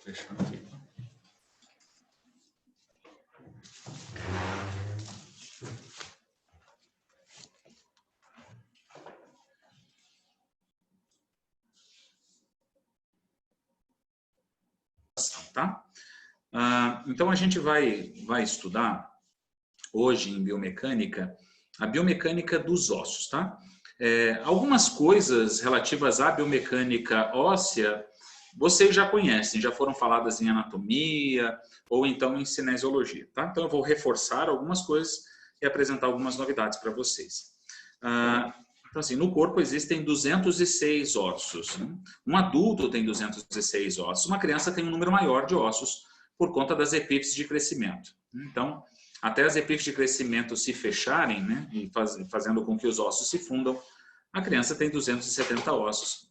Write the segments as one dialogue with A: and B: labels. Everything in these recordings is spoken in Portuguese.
A: Fechar aqui. Tá? Então, a gente vai estudar hoje em biomecânica a biomecânica dos ossos, tá? Algumas coisas relativas à biomecânica óssea vocês já conhecem, já foram faladas em anatomia ou então em cinesiologia, tá? Então eu vou reforçar algumas coisas e apresentar algumas novidades para vocês. Então assim, no corpo existem 206 ossos, né? Um adulto tem 206 ossos, uma criança tem um número maior de ossos por conta das epífises de crescimento. Então, até as epífises de crescimento se fecharem, né, e fazendo com que os ossos se fundam, a criança tem 270 ossos.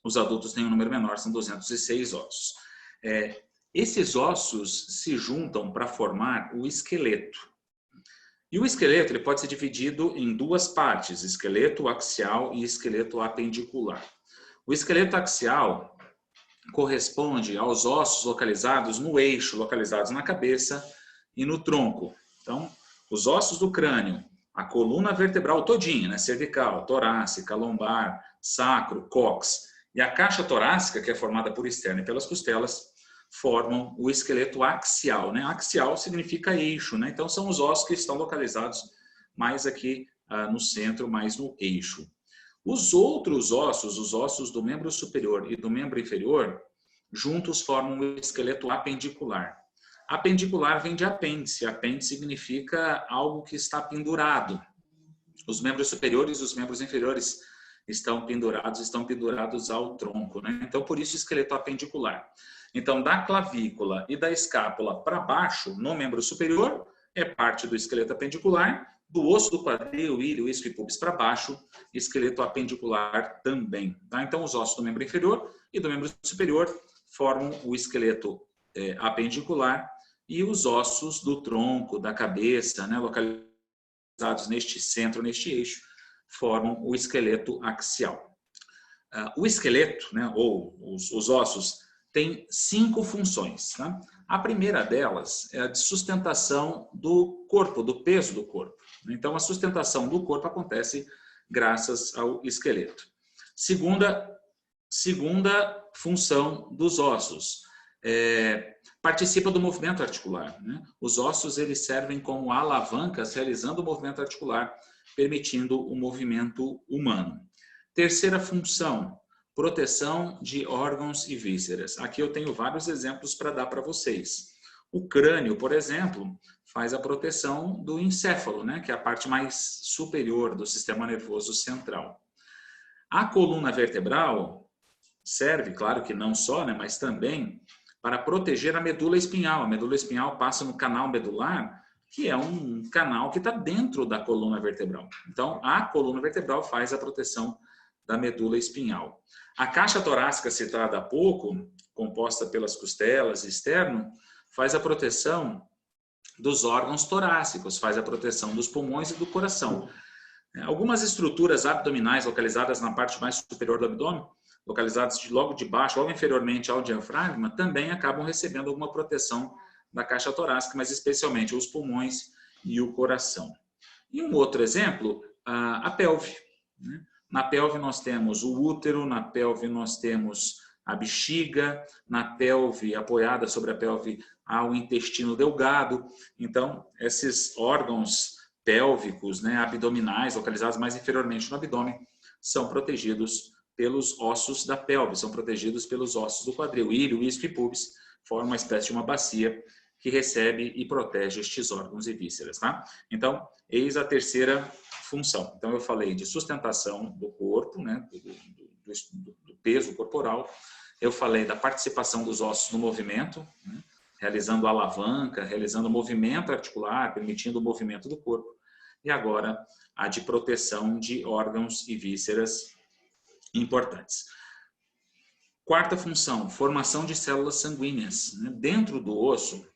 A: Os adultos têm um número menor, são 206 ossos. Esses ossos se juntam para formar o esqueleto. E o esqueleto ele pode ser dividido em duas partes, esqueleto axial e esqueleto apendicular. O esqueleto axial corresponde aos ossos localizados no eixo, localizados na cabeça e no tronco. Então, os ossos do crânio, a coluna vertebral todinha, né, cervical, torácica, lombar, sacro, cóccix, e a caixa torácica, que é formada por externo e pelas costelas, formam o esqueleto axial, né? Axial significa eixo, né? Então são os ossos que estão localizados mais aqui no centro, mais no eixo. Os outros ossos, os ossos do membro superior e do membro inferior, juntos formam o esqueleto apendicular. Apendicular vem de apêndice. Apêndice significa algo que está pendurado. Os membros superiores e os membros inferiores estão pendurados ao tronco, né? Então, por isso, esqueleto apendicular. Então, da clavícula e da escápula para baixo, no membro superior, é parte do esqueleto apendicular. Do osso do quadril, ilho, isquio e pubis para baixo, esqueleto apendicular também. Tá? Então, os ossos do membro inferior e do membro superior formam o esqueleto apendicular e os ossos do tronco, da cabeça, né, localizados neste centro, neste eixo, formam o esqueleto axial. O esqueleto, né, ou os ossos, tem 5 funções. Tá? A primeira delas é a de sustentação do corpo, do peso do corpo. Então, a sustentação do corpo acontece graças ao esqueleto. Segunda função dos ossos, participa do movimento articular. Né? Os ossos eles servem como alavancas, realizando o movimento articular, permitindo o movimento humano. Terceira função, proteção de órgãos e vísceras. Aqui eu tenho vários exemplos para dar para vocês. O crânio, por exemplo, faz a proteção do encéfalo, né, que é a parte mais superior do sistema nervoso central. A coluna vertebral serve, claro que não só, né, mas também para proteger a medula espinhal. A medula espinhal passa no canal medular, que é um canal que está dentro da coluna vertebral. Então, a coluna vertebral faz a proteção da medula espinhal. A caixa torácica citada há pouco, composta pelas costelas e externo, faz a proteção dos órgãos torácicos, faz a proteção dos pulmões e do coração. Algumas estruturas abdominais localizadas na parte mais superior do abdômen, localizadas logo de baixo, logo inferiormente ao diafragma, também acabam recebendo alguma proteção da caixa torácica, mas especialmente os pulmões e o coração. E um outro exemplo, a pelve. Na pelve nós temos o útero, na pelve nós temos a bexiga, na pelve, apoiada sobre a pelve, há o intestino delgado. Então, esses órgãos pélvicos, né, abdominais, localizados mais inferiormente no abdômen, são protegidos pelos ossos da pelve, são protegidos pelos ossos do quadril, ilho, isquio e pubis, formam uma espécie de uma bacia que recebe e protege estes órgãos e vísceras. Tá? Então, eis a terceira função. Então, eu falei de sustentação do corpo, né, do peso corporal, eu falei da participação dos ossos no movimento, né, realizando alavanca, realizando movimento articular, permitindo o movimento do corpo, e agora a de proteção de órgãos e vísceras importantes. Quarta função, formação de células sanguíneas. Dentro do osso,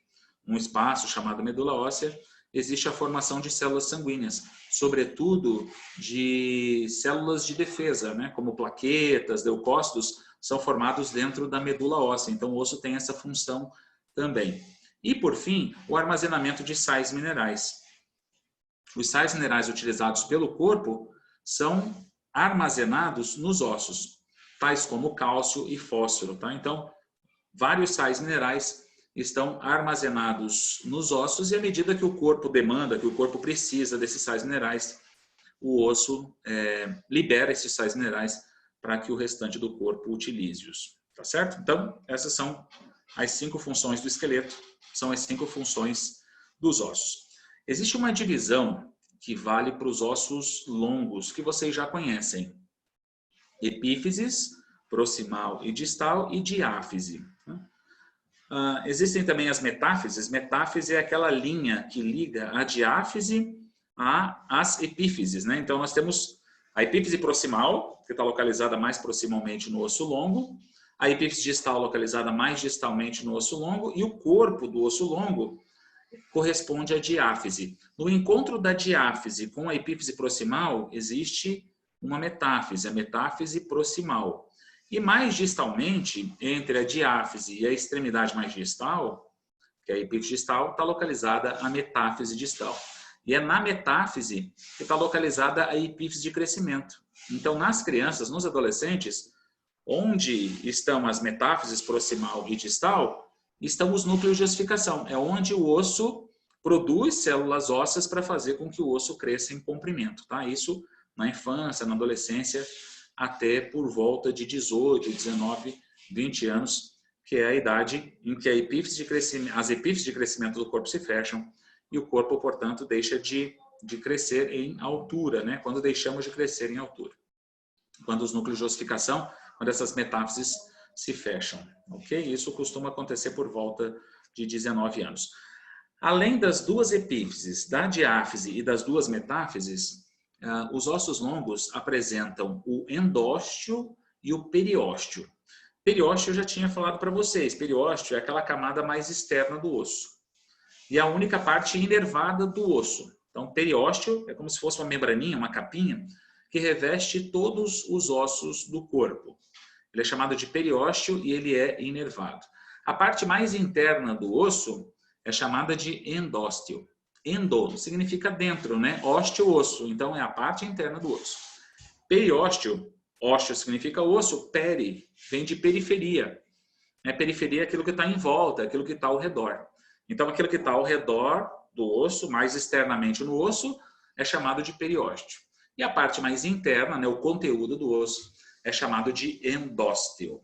A: um espaço chamado medula óssea, existe a formação de células sanguíneas, sobretudo de células de defesa, né? Como plaquetas, leucócitos, são formados dentro da medula óssea. Então, o osso tem essa função também. E, por fim, o armazenamento de sais minerais. Os sais minerais utilizados pelo corpo são armazenados nos ossos, tais como cálcio e fósforo. Tá? Então, vários sais minerais estão armazenados nos ossos e à medida que o corpo demanda, que o corpo precisa desses sais minerais, o osso libera esses sais minerais para que o restante do corpo utilize-os. Tá certo? Então, essas são as 5 funções do esqueleto, são as 5 funções dos ossos. Existe uma divisão que vale para os ossos longos, que vocês já conhecem. Epífises, proximal e distal, e diáfise. Existem também as metáfises. Metáfise é aquela linha que liga a diáfise às epífises, né? Então, nós temos a epífise proximal, que está localizada mais proximalmente no osso longo, a epífise distal localizada mais distalmente no osso longo, e o corpo do osso longo corresponde à diáfise. No encontro da diáfise com a epífise proximal, existe uma metáfise, a metáfise proximal. E mais distalmente, entre a diáfise e a extremidade mais distal, que é a epífise distal, está localizada a metáfise distal. E é na metáfise que está localizada a epífise de crescimento. Então, nas crianças, nos adolescentes, onde estão as metáfises proximal e distal, estão os núcleos de ossificação. É onde o osso produz células ósseas para fazer com que o osso cresça em comprimento. Tá? Isso na infância, na adolescência, até por volta de 18, 19, 20 anos, que é a idade em que as epífises de crescimento do corpo se fecham e o corpo, portanto, deixa de crescer em altura, né? Quando deixamos de crescer em altura. Quando os núcleos de ossificação, quando essas metáfises se fecham, ok? Isso costuma acontecer por volta de 19 anos. Além das duas epífises, da diáfise e das duas metáfises, os ossos longos apresentam o endósteo e o periósteo. Periósteo eu já tinha falado para vocês. Periósteo é aquela camada mais externa do osso. E a única parte inervada do osso. Então, periósteo é como se fosse uma membraninha, uma capinha, que reveste todos os ossos do corpo. Ele é chamado de periósteo e ele é inervado. A parte mais interna do osso é chamada de endósteo. Endo significa dentro, né? Ósteo, osso. Então, é a parte interna do osso. Periósteo, ósteo significa osso, peri, vem de periferia. Periferia é aquilo que está em volta, aquilo que está ao redor. Então, aquilo que está ao redor do osso, mais externamente no osso, é chamado de periósteo. E a parte mais interna, né, o conteúdo do osso, é chamado de endósteo.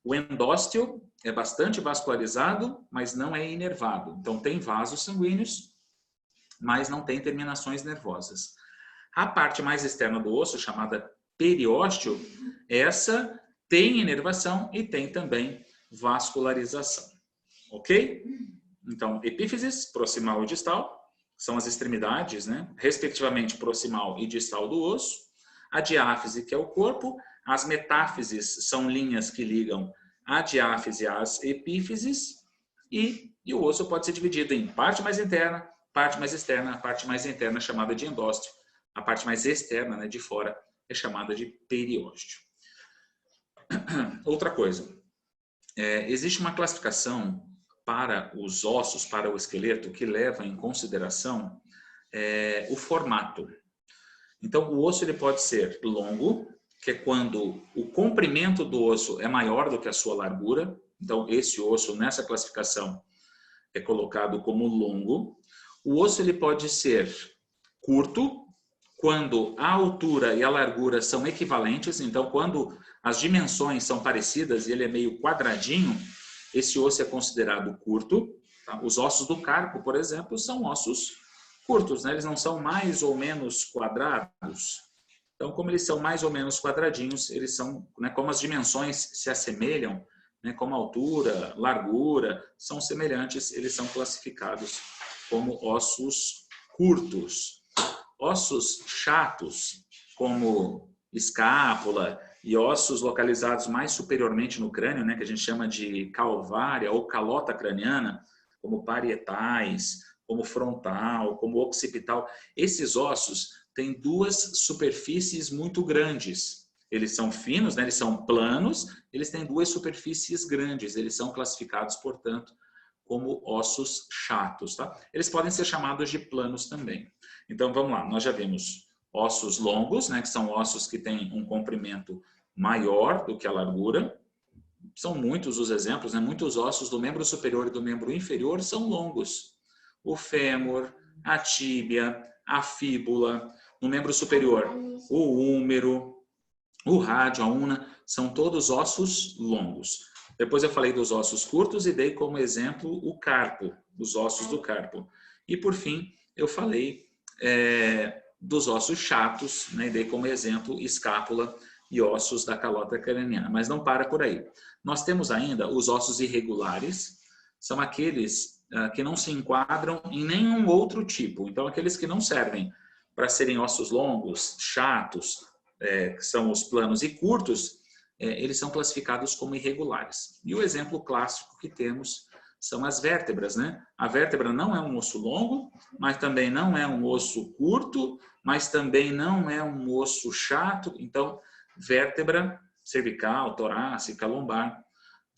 A: O endósteo é bastante vascularizado, mas não é inervado. Então, tem vasos sanguíneos, mas não tem terminações nervosas. A parte mais externa do osso, chamada periósteo, essa tem inervação e tem também vascularização. Ok? Então, epífises, proximal e distal, são as extremidades, né? Respectivamente proximal e distal do osso. A diáfise, que é o corpo. As metáfises são linhas que ligam a diáfise às epífises. E o osso pode ser dividido em parte mais interna, parte mais externa. A parte mais interna é chamada de endósteo. A parte mais externa, né, de fora, é chamada de periósteo. Outra coisa. Existe uma classificação para os ossos, para o esqueleto, que leva em consideração o formato. Então, o osso ele pode ser longo, que é quando o comprimento do osso é maior do que a sua largura. Então, esse osso, nessa classificação, é colocado como longo. O osso ele pode ser curto, quando a altura e a largura são equivalentes. Então, quando as dimensões são parecidas e ele é meio quadradinho, esse osso é considerado curto. Tá? Os ossos do carpo, por exemplo, são ossos curtos, né? Eles não são mais ou menos quadrados. Então, como eles são mais ou menos quadradinhos, eles são, né, como as dimensões se assemelham, né, como a altura, largura, são semelhantes, eles são classificados como ossos curtos. Ossos chatos, como escápula, e ossos localizados mais superiormente no crânio, né, que a gente chama de calvária ou calota craniana, como parietais, como frontal, como occipital, esses ossos têm duas superfícies muito grandes. Eles são finos, né? Eles são planos, eles têm duas superfícies grandes, eles são classificados, portanto, como ossos chatos, tá? Eles podem ser chamados de planos também. Então, vamos lá, nós já vimos ossos longos, né? Que são ossos que têm um comprimento maior do que a largura. São muitos os exemplos, né? Muitos ossos do membro superior e do membro inferior são longos. O fêmur, a tíbia, a fíbula, no membro superior, o húmero, o rádio, a una, são todos ossos longos. Depois eu falei dos ossos curtos e dei como exemplo o carpo, os ossos do carpo. E por fim, eu falei dos ossos chatos, né? E dei como exemplo escápula e ossos da calota craniana. Mas não para por aí. Nós temos ainda os ossos irregulares, são aqueles que não se enquadram em nenhum outro tipo. Então, aqueles que não servem para serem ossos longos, chatos, que são os planos e curtos, eles são classificados como irregulares. E o exemplo clássico que temos são as vértebras, né? A vértebra não é um osso longo, mas também não é um osso curto, mas também não é um osso chato. Então, vértebra cervical, torácica, lombar,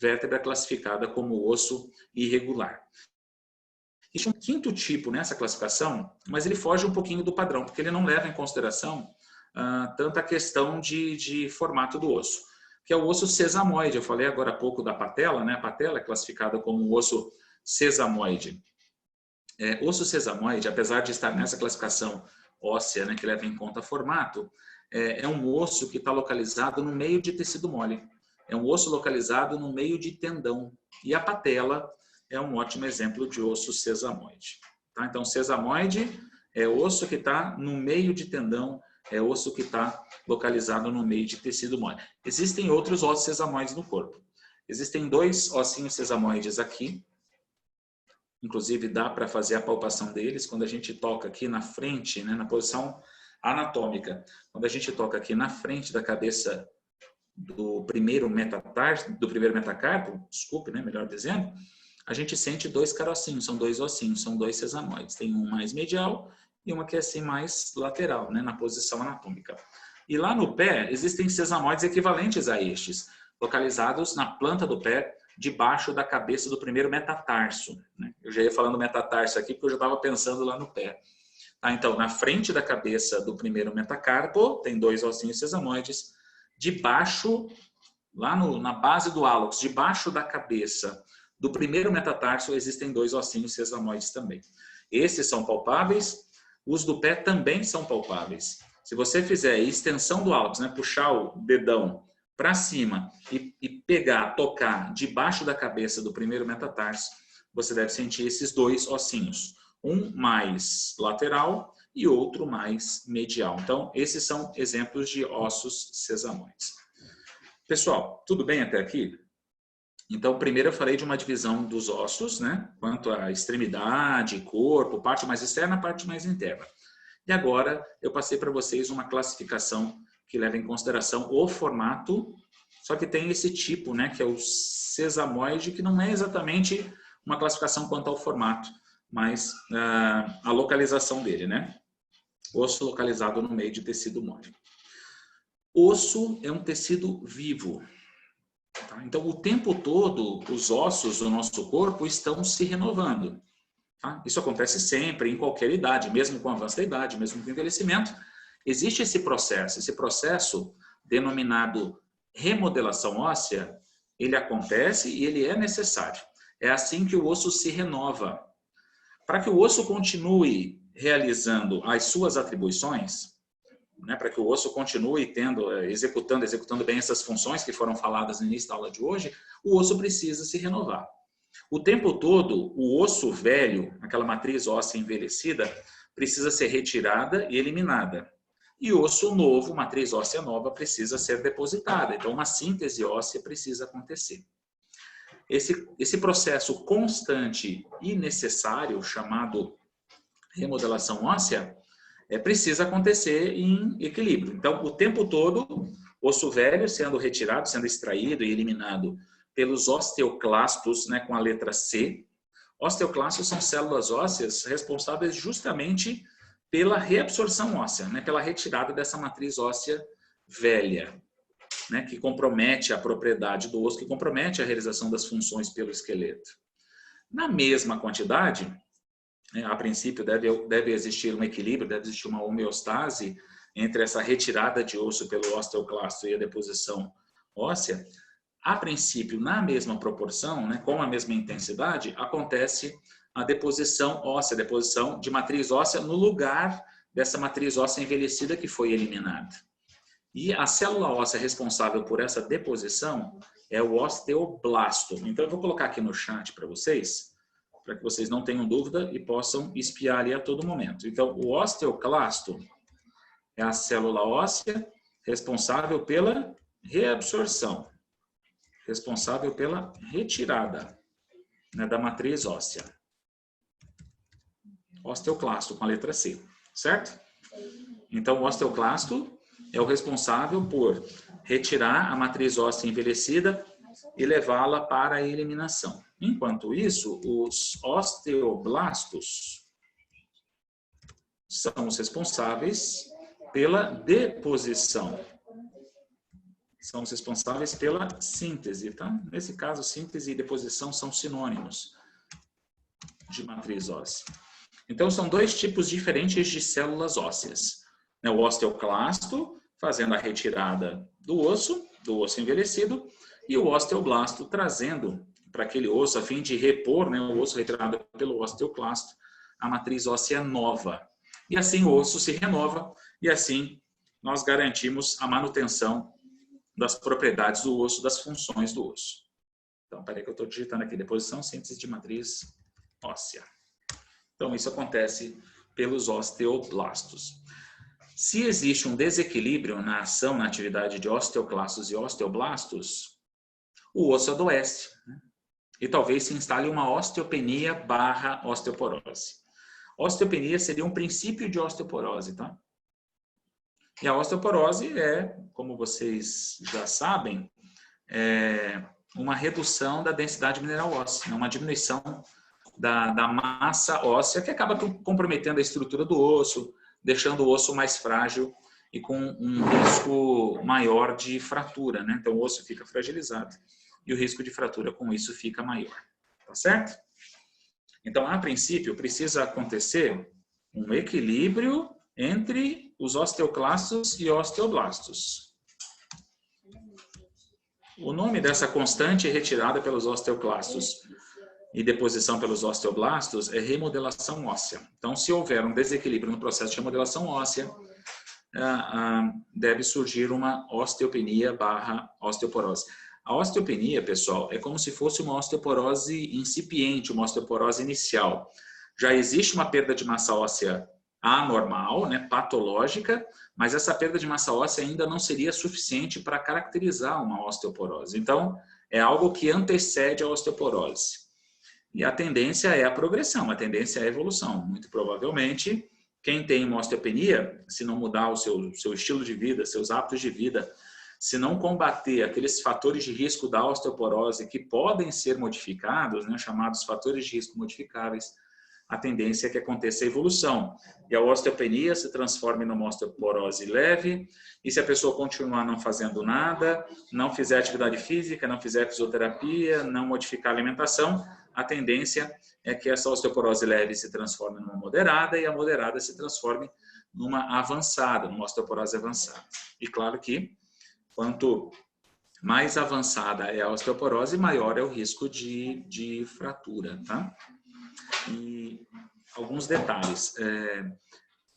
A: vértebra classificada como osso irregular. Existe um quinto tipo nessa classificação, mas ele foge um pouquinho do padrão, porque ele não leva em consideração tanta questão de formato do osso, que é o osso sesamoide. Eu falei agora há pouco da patela, né? A patela é classificada como um osso sesamoide. Osso sesamoide, apesar de estar nessa classificação óssea, né, que leva em conta formato, é um osso que está localizado no meio de tecido mole. É um osso localizado no meio de tendão. E a patela é um ótimo exemplo de osso sesamoide. Tá? Então, sesamoide é osso que está no meio de tendão, é osso que está localizado no meio de tecido mole. Existem outros ossos sesamoides no corpo. Existem dois ossinhos sesamoides aqui. Inclusive, dá para fazer a palpação deles quando a gente toca aqui na frente, né, na posição anatômica. Quando a gente toca aqui na frente da cabeça do primeiro metacarpo, desculpe, né, melhor dizendo, a gente sente dois carocinhos, são dois ossinhos, são dois sesamoides. Tem um mais medial e uma que é assim mais lateral, né, na posição anatômica. E lá no pé, existem sesamoides equivalentes a estes, localizados na planta do pé, debaixo da cabeça do primeiro metatarso. Né? Eu já ia falando metatarso aqui, porque eu já estava pensando lá no pé. Então, na frente da cabeça do primeiro metacarpo, tem dois ossinhos sesamoides. Debaixo, lá na base do hálux, debaixo da cabeça do primeiro metatarso, existem dois ossinhos sesamoides também. Esses são palpáveis, os do pé também são palpáveis. Se você fizer a extensão do hálux, né, puxar o dedão para cima e pegar, tocar debaixo da cabeça do primeiro metatarso, você deve sentir esses dois ossinhos. Um mais lateral e outro mais medial. Então, esses são exemplos de ossos sesamoides. Pessoal, tudo bem até aqui? Então, primeiro eu falei de uma divisão dos ossos, né? Quanto à extremidade, corpo, parte mais externa, parte mais interna. E agora eu passei para vocês uma classificação que leva em consideração o formato, só que tem esse tipo, né? Que é o sesamoide, que não é exatamente uma classificação quanto ao formato, mas a localização dele, né? Osso localizado no meio de tecido mole. Osso é um tecido vivo. Tá? Então, o tempo todo, os ossos do nosso corpo estão se renovando. Tá? Isso acontece sempre, em qualquer idade, mesmo com o avanço da idade, mesmo com o envelhecimento. Existe esse processo denominado remodelação óssea, ele acontece e ele é necessário. É assim que o osso se renova. Para que o osso continue realizando as suas atribuições, né, para que o osso continue executando bem essas funções que foram faladas no início da aula de hoje, o osso precisa se renovar. O tempo todo, o osso velho, aquela matriz óssea envelhecida, precisa ser retirada e eliminada. E o osso novo, matriz óssea nova, precisa ser depositada. Então, uma síntese óssea precisa acontecer. Esse processo constante e necessário, chamado remodelação óssea, precisa acontecer em equilíbrio. Então, o tempo todo, osso velho sendo retirado, sendo extraído e eliminado pelos osteoclastos, né, com a letra C. Osteoclastos são células ósseas responsáveis justamente pela reabsorção óssea, né? Pela retirada dessa matriz óssea velha, né? Que compromete a propriedade do osso, que compromete a realização das funções pelo esqueleto. Na mesma quantidade, né, a princípio deve existir um equilíbrio, deve existir uma homeostase entre essa retirada de osso pelo osteoclasto e a deposição óssea. A princípio, na mesma proporção, né, com a mesma intensidade, acontece a deposição óssea, a deposição de matriz óssea no lugar dessa matriz óssea envelhecida que foi eliminada. E a célula óssea responsável por essa deposição é o osteoblasto. Então, eu vou colocar aqui no chat para vocês, para que vocês não tenham dúvida e possam espiar ali a todo momento. Então, o osteoclasto é a célula óssea responsável pela reabsorção, responsável pela retirada, né, da matriz óssea. Osteoclasto com a letra C, certo? Então, o osteoclasto é o responsável por retirar a matriz óssea envelhecida e levá-la para a eliminação. Enquanto isso, os osteoblastos são os responsáveis pela deposição. São os responsáveis pela síntese, tá? Nesse caso, síntese e deposição são sinônimos de matriz óssea. Então, são dois tipos diferentes de células ósseas. O osteoclasto, fazendo a retirada do osso envelhecido, e o osteoblasto trazendo para aquele osso, a fim de repor, né, o osso retirado pelo osteoclasto, a matriz óssea nova. E assim o osso se renova, e assim nós garantimos a manutenção das propriedades do osso, das funções do osso. Então, peraí que eu estou digitando aqui, deposição, síntese de matriz óssea. Então, isso acontece pelos osteoblastos. Se existe um desequilíbrio na ação, na atividade de osteoclastos e osteoblastos, o osso adoece, né? E talvez se instale uma osteopenia / osteoporose. Osteopenia seria um princípio de osteoporose, tá? E a osteoporose é, como vocês já sabem, uma redução da densidade mineral óssea, uma diminuição da massa óssea que acaba comprometendo a estrutura do osso, deixando o osso mais frágil e com um risco maior de fratura, né? Então o osso fica fragilizado e o risco de fratura com isso fica maior, tá certo? Então, a princípio, precisa acontecer um equilíbrio entre os osteoclastos e osteoblastos. O nome dessa constante retirada pelos osteoclastos e deposição pelos osteoblastos é remodelação óssea. Então, se houver um desequilíbrio no processo de remodelação óssea, deve surgir uma osteopenia / osteoporose. A osteopenia, pessoal, é como se fosse uma osteoporose incipiente, uma osteoporose inicial. Já existe uma perda de massa óssea anormal, né, patológica, mas essa perda de massa óssea ainda não seria suficiente para caracterizar uma osteoporose. Então, é algo que antecede a osteoporose. E a tendência é a progressão, a tendência é a evolução. Muito provavelmente, quem tem uma osteopenia, se não mudar o seu estilo de vida, seus hábitos de vida, se não combater aqueles fatores de risco da osteoporose que podem ser modificados, né, chamados fatores de risco modificáveis, a tendência é que aconteça a evolução. E a osteopenia se transforme numa osteoporose leve, e se a pessoa continuar não fazendo nada, não fizer atividade física, não fizer fisioterapia, não modificar a alimentação, a tendência é que essa osteoporose leve se transforme numa moderada e a moderada se transforme numa avançada, numa osteoporose avançada. E claro que quanto mais avançada é a osteoporose, maior é o risco de fratura, tá? E alguns detalhes.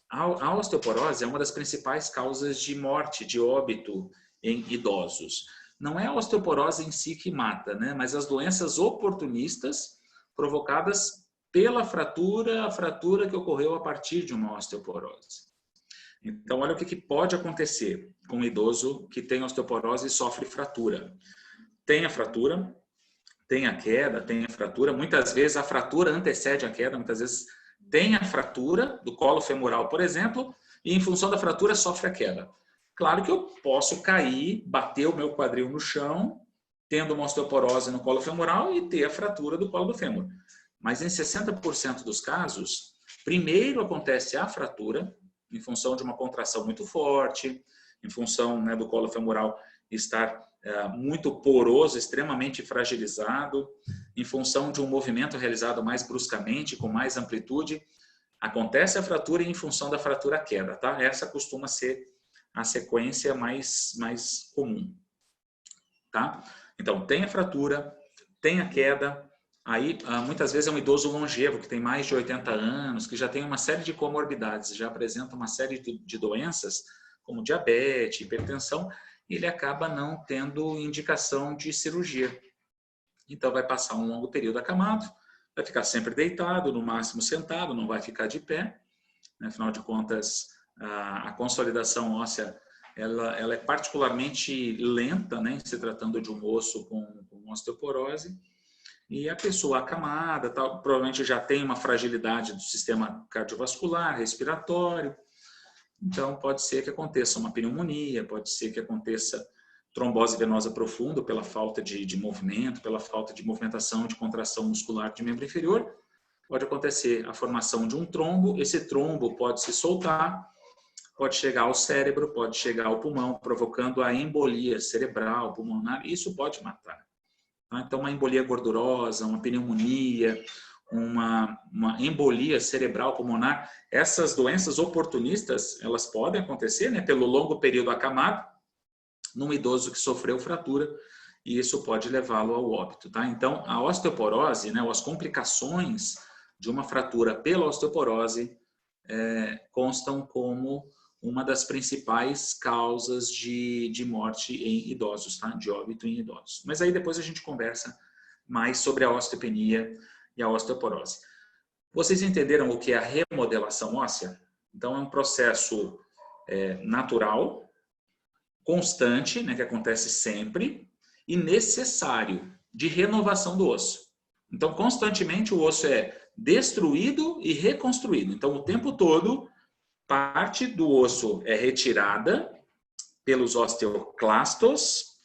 A: A osteoporose é uma das principais causas de morte, de óbito em idosos. Não é a osteoporose em si que mata, né? Mas as doenças oportunistas provocadas pela fratura, a fratura que ocorreu a partir de uma osteoporose. Então, olha o que pode acontecer com um idoso que tem osteoporose e sofre fratura. Tem a fratura, tem a queda, tem a fratura. Muitas vezes a fratura antecede a queda, muitas vezes tem a fratura do colo femoral, por exemplo, e em função da fratura sofre a queda. Claro que eu posso cair, bater o meu quadril no chão, tendo uma osteoporose no colo femoral e ter a fratura do colo do fêmur. Mas em 60% dos casos, primeiro acontece a fratura, em função de uma contração muito forte, em função, né, do colo femoral estar muito poroso, extremamente fragilizado, em função de um movimento realizado mais bruscamente, com mais amplitude, acontece a fratura e em função da fratura a queda, tá? Essa costuma ser a sequência mais comum, tá? Então, tem a fratura, tem a queda, aí muitas vezes é um idoso longevo, que tem mais de 80 anos, que já tem uma série de comorbidades, já apresenta uma série de doenças, como diabetes, hipertensão, ele acaba não tendo indicação de cirurgia. Então, vai passar um longo período acamado, vai ficar sempre deitado, no máximo sentado, não vai ficar de pé. Afinal de contas, a consolidação óssea ela é particularmente lenta, né, se tratando de um osso com osteoporose. E a pessoa acamada, provavelmente já tem uma fragilidade do sistema cardiovascular, respiratório. Então, pode ser que aconteça uma pneumonia, pode ser que aconteça trombose venosa profunda pela falta de movimento, pela falta de movimentação, de contração muscular de membro inferior. Pode acontecer a formação de um trombo, esse trombo pode se soltar, pode chegar ao cérebro, pode chegar ao pulmão, provocando a embolia cerebral, pulmonar, isso pode matar. Então, uma embolia gordurosa, uma pneumonia, uma embolia cerebral pulmonar, essas doenças oportunistas, elas podem acontecer, né, pelo longo período acamado, num idoso que sofreu fratura, e isso pode levá-lo ao óbito, tá? Então, a osteoporose, né, ou as complicações de uma fratura pela osteoporose constam como uma das principais causas de morte em idosos, tá? De óbito em idosos. Mas aí depois a gente conversa mais sobre a osteopenia e a osteoporose. Vocês entenderam o que é a remodelação óssea? Então, é um processo natural, constante, né, que acontece sempre, e necessário de renovação do osso. Então, constantemente o osso é destruído e reconstruído. Então, o tempo todo, parte do osso é retirada pelos osteoclastos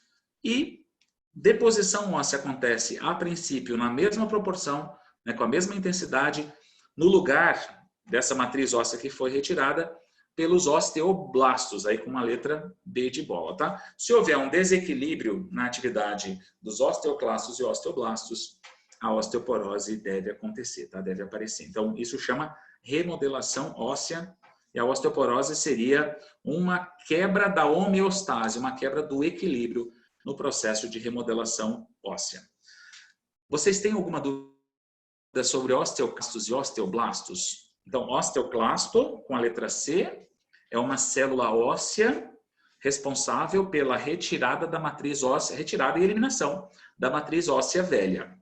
A: e deposição óssea acontece, a princípio, na mesma proporção, né, com a mesma intensidade, no lugar dessa matriz óssea que foi retirada, pelos osteoblastos, aí com uma letra B de bola, tá? Se houver um desequilíbrio na atividade dos osteoclastos e osteoblastos, a osteoporose deve acontecer, tá? Deve aparecer. Então, isso chama remodelação óssea, e a osteoporose seria uma quebra da homeostase, uma quebra do equilíbrio no processo de remodelação óssea. Vocês têm alguma dúvida sobre osteoclastos e osteoblastos? Então, osteoclasto, com a letra C, é uma célula óssea responsável pela retirada da matriz óssea, retirada e eliminação da matriz óssea velha.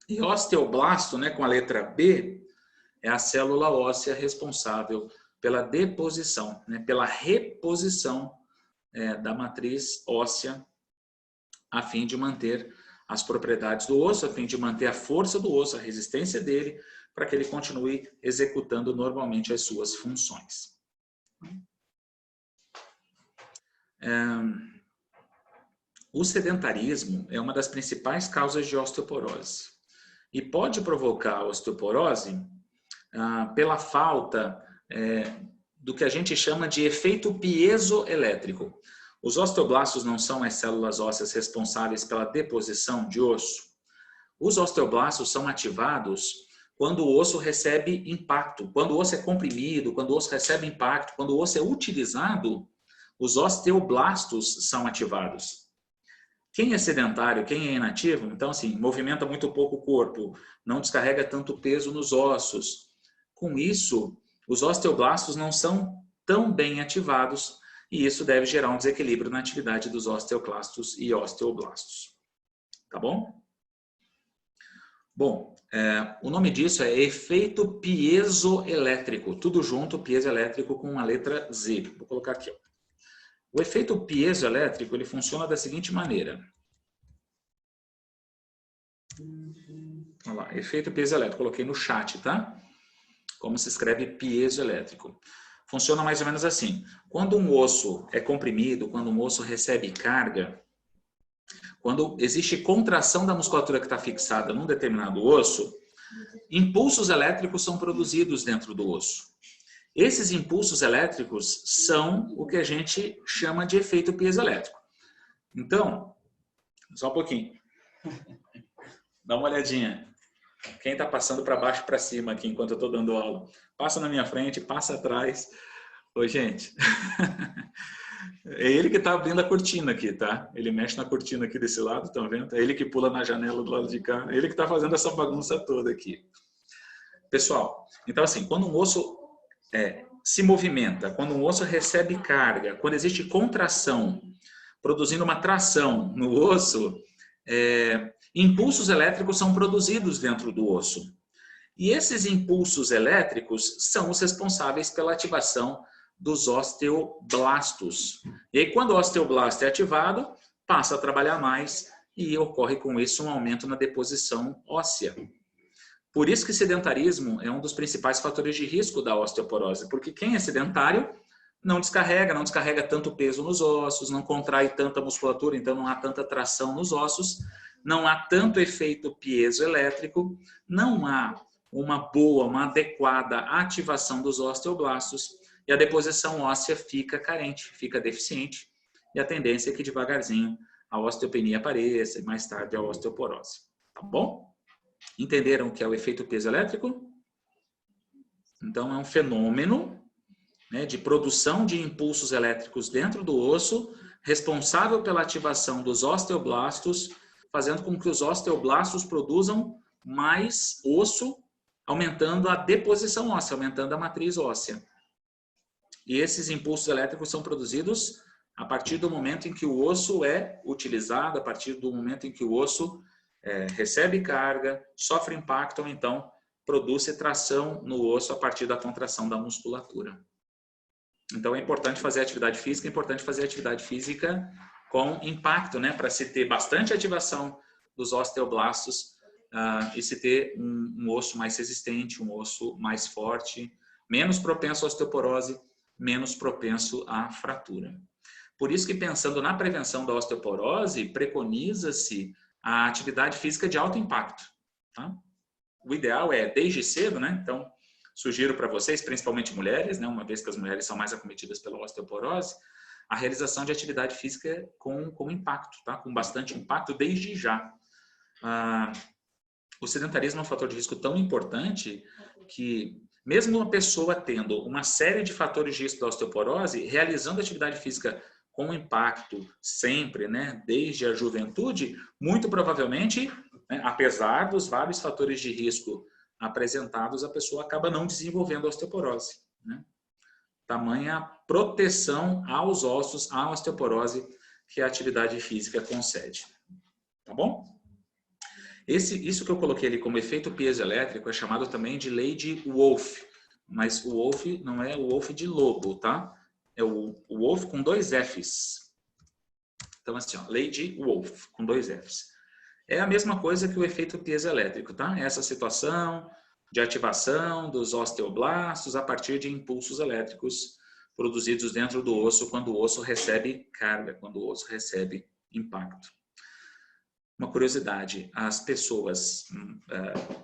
A: E osteoblasto, né, com a letra B, é a célula óssea responsável pela deposição, né, pela reposição da matriz óssea, a fim de manter as propriedades do osso, a fim de manter a força do osso, a resistência dele, para que ele continue executando normalmente as suas funções. O sedentarismo é uma das principais causas de osteoporose e pode provocar osteoporose pela falta do que a gente chama de efeito piezoelétrico. Os osteoblastos não são as células ósseas responsáveis pela deposição de osso. Os osteoblastos são ativados quando o osso recebe impacto, quando o osso é comprimido, quando o osso recebe impacto, quando o osso é utilizado, os osteoblastos são ativados. Quem é sedentário, quem é inativo, então assim, movimenta muito pouco o corpo, não descarrega tanto peso nos ossos. Com isso, os osteoblastos não são tão bem ativados e isso deve gerar um desequilíbrio na atividade dos osteoclastos e osteoblastos. Tá bom? Bom, o nome disso é efeito piezoelétrico, tudo junto, piezoelétrico com a letra Z. Vou colocar aqui, ó. O efeito piezoelétrico, ele funciona da seguinte maneira. Olha lá, efeito piezoelétrico, coloquei no chat, tá? Como se escreve piezoelétrico. Funciona mais ou menos assim. Quando um osso é comprimido, quando um osso recebe carga, quando existe contração da musculatura que está fixada num determinado osso, Impulsos elétricos são produzidos dentro do osso. Esses impulsos elétricos são o que a gente chama de efeito piezoelétrico. Então, só um pouquinho. Dá uma olhadinha. Quem está passando para baixo e para cima aqui enquanto eu estou dando aula? Passa na minha frente, passa atrás. Oi, gente. É ele que está abrindo a cortina aqui, tá? Ele mexe na cortina aqui desse lado, estão vendo? É ele que pula na janela do lado de cá. É ele que está fazendo essa bagunça toda aqui. Pessoal, então assim, quando um osso se movimenta, quando um osso recebe carga, quando existe contração, produzindo uma tração no osso, impulsos elétricos são produzidos dentro do osso. E esses impulsos elétricos são os responsáveis pela ativação dos osteoblastos. E aí, quando o osteoblasto é ativado, passa a trabalhar mais e ocorre com isso um aumento na deposição óssea. Por isso que sedentarismo é um dos principais fatores de risco da osteoporose, porque quem é sedentário não descarrega tanto peso nos ossos, não contrai tanta musculatura, então não há tanta tração nos ossos, não há tanto efeito piezoelétrico, não há uma adequada ativação dos osteoblastos e a deposição óssea fica carente, fica deficiente e a tendência é que devagarzinho a osteopenia apareça e mais tarde a osteoporose. Tá bom? Entenderam o que é o efeito piezoelétrico? Então é um fenômeno, né, de produção de impulsos elétricos dentro do osso, responsável pela ativação dos osteoblastos, fazendo com que os osteoblastos produzam mais osso, aumentando a deposição óssea, aumentando a matriz óssea. E esses impulsos elétricos são produzidos a partir do momento em que o osso é utilizado, a partir do momento em que o osso recebe carga, sofre impacto, ou então produz tração no osso a partir da contração da musculatura. Então é importante fazer atividade física, com impacto, né, para se ter bastante ativação dos osteoblastos e se ter um osso mais resistente, um osso mais forte, menos propenso à osteoporose, menos propenso à fratura. Por isso que, pensando na prevenção da osteoporose, preconiza-se a atividade física de alto impacto. Tá? O ideal é desde cedo, né? Então, sugiro para vocês, principalmente mulheres, né? Uma vez que as mulheres são mais acometidas pela osteoporose, a realização de atividade física com impacto, tá? Com bastante impacto desde já. O sedentarismo é um fator de risco tão importante que, mesmo uma pessoa tendo uma série de fatores de risco da osteoporose, realizando atividade física com impacto sempre, né, desde a juventude, muito provavelmente, né, apesar dos vários fatores de risco apresentados, a pessoa acaba não desenvolvendo osteoporose. Né? Tamanha proteção aos ossos, à osteoporose, que a atividade física concede. Tá bom? Isso que eu coloquei ali como efeito piezoelétrico é chamado também de lei de Wolff, mas o Wolff não é o Wolff de lobo, tá? É o Wolff com 2 Fs. Então assim, ó, lei de Wolff com 2 Fs. É a mesma coisa que o efeito piezoelétrico, tá? Essa situação de ativação dos osteoblastos a partir de impulsos elétricos produzidos dentro do osso quando o osso recebe carga, quando o osso recebe impacto. Uma curiosidade, as pessoas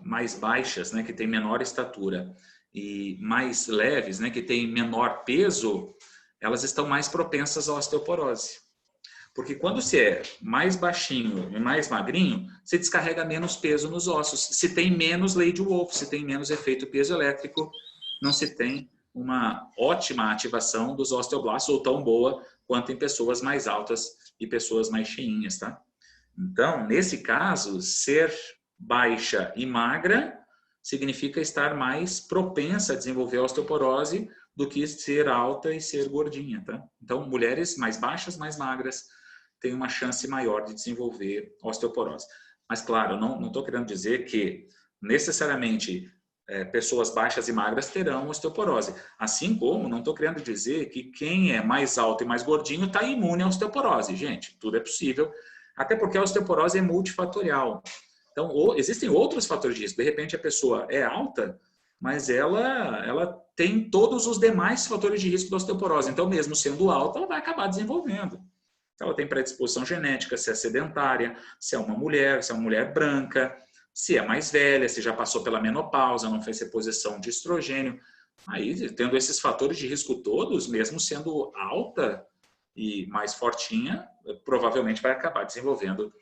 A: mais baixas, né, que têm menor estatura, e mais leves, né, que têm menor peso, elas estão mais propensas à osteoporose. Porque quando você é mais baixinho e mais magrinho, você descarrega menos peso nos ossos. Se tem menos lei de Wolff, se tem menos efeito piezoelétrico, não se tem uma ótima ativação dos osteoblastos, ou tão boa quanto em pessoas mais altas e pessoas mais cheinhas, tá? Então, nesse caso, ser baixa e magra significa estar mais propensa a desenvolver osteoporose do que ser alta e ser gordinha, tá? Então, mulheres mais baixas, mais magras, têm uma chance maior de desenvolver osteoporose. Mas, claro, não estou querendo dizer que necessariamente pessoas baixas e magras terão osteoporose. Assim como não estou querendo dizer que quem é mais alto e mais gordinho está imune à osteoporose. Gente, tudo é possível. Até porque a osteoporose é multifatorial. Então, existem outros fatores de risco. De repente, a pessoa é alta, mas ela tem todos os demais fatores de risco da osteoporose. Então, mesmo sendo alta, ela vai acabar desenvolvendo. Então, ela tem predisposição genética, se é sedentária, se é uma mulher branca, Se é mais velha, se já passou pela menopausa, não fez reposição de estrogênio. Aí, tendo esses fatores de risco todos, mesmo sendo alta e mais fortinha, provavelmente vai acabar desenvolvendo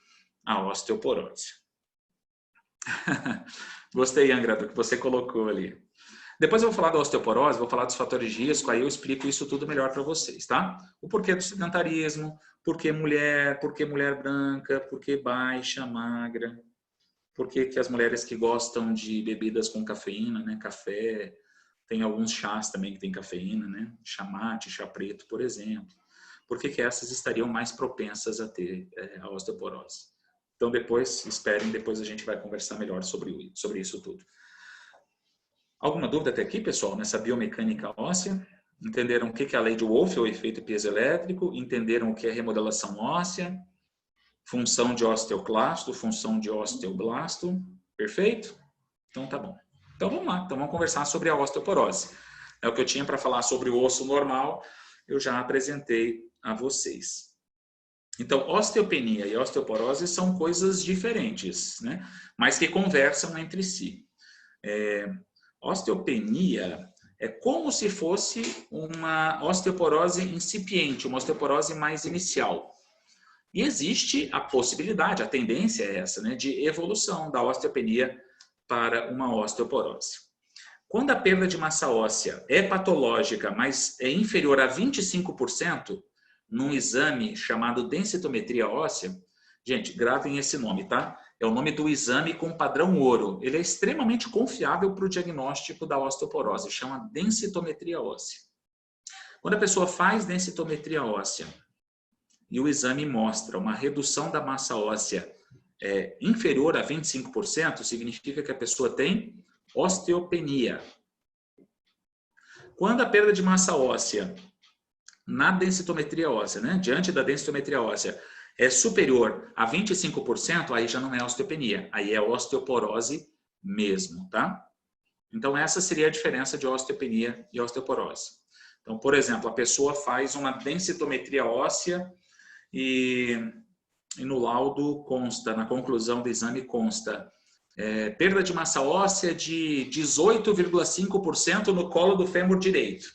A: a osteoporose. Gostei, Angra, do que você colocou ali. Depois eu vou falar da osteoporose, vou falar dos fatores de risco, aí eu explico isso tudo melhor para vocês, tá? O porquê do sedentarismo, por que mulher branca, por que baixa, magra, por que as mulheres que gostam de bebidas com cafeína, né, café, tem alguns chás também que tem cafeína, né, chá mate, chá preto, por exemplo. Por que essas estariam mais propensas a ter a osteoporose? Então depois, esperem, depois a gente vai conversar melhor sobre isso tudo. Alguma dúvida até aqui, pessoal, nessa biomecânica óssea? Entenderam o que é a lei de Wolff, o efeito piezoelétrico? Entenderam o que é remodelação óssea? Função de osteoclasto, função de osteoblasto? Perfeito? Então tá bom. Então vamos lá, então vamos conversar sobre a osteoporose. É o que eu tinha para falar sobre o osso normal, eu já apresentei a vocês. Então, osteopenia e osteoporose são coisas diferentes, né? Mas que conversam entre si. Osteopenia é como se fosse uma osteoporose incipiente, uma osteoporose mais inicial. E existe a possibilidade, a tendência é essa, né, de evolução da osteopenia para uma osteoporose. Quando a perda de massa óssea é patológica, mas é inferior a 25%, num exame chamado densitometria óssea, gente, gravem esse nome, tá? É o nome do exame com padrão ouro. Ele é extremamente confiável para o diagnóstico da osteoporose, chama densitometria óssea. Quando a pessoa faz densitometria óssea e o exame mostra uma redução da massa óssea inferior a 25%, significa que a pessoa tem osteopenia. Quando a perda de massa óssea na densitometria óssea, né, diante da densitometria óssea, é superior a 25%, aí já não é osteopenia, aí é osteoporose mesmo, tá? Então essa seria a diferença de osteopenia e osteoporose. Então, por exemplo, a pessoa faz uma densitometria óssea e no laudo consta, na conclusão do exame consta perda de massa óssea de 18,5% no colo do fêmur direito.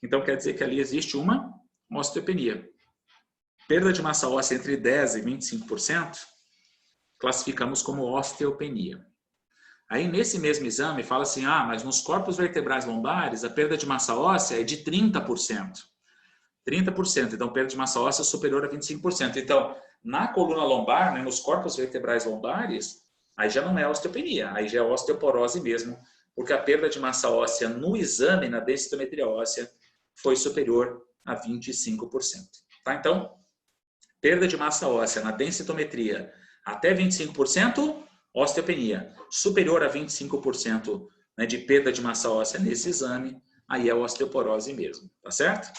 A: Então quer dizer que ali existe uma osteopenia. Perda de massa óssea entre 10% e 25%, classificamos como osteopenia. Aí nesse mesmo exame fala assim, mas nos corpos vertebrais lombares a perda de massa óssea é de 30%. 30%, então perda de massa óssea superior a 25%. Então, na coluna lombar, né, nos corpos vertebrais lombares, aí já não é osteopenia, aí já é osteoporose mesmo, porque a perda de massa óssea no exame, na densitometria óssea, foi superior a 25%. Tá? Então, perda de massa óssea na densitometria até 25%, osteopenia. Superior a 25%, né, de perda de massa óssea nesse exame, aí é osteoporose mesmo, tá certo?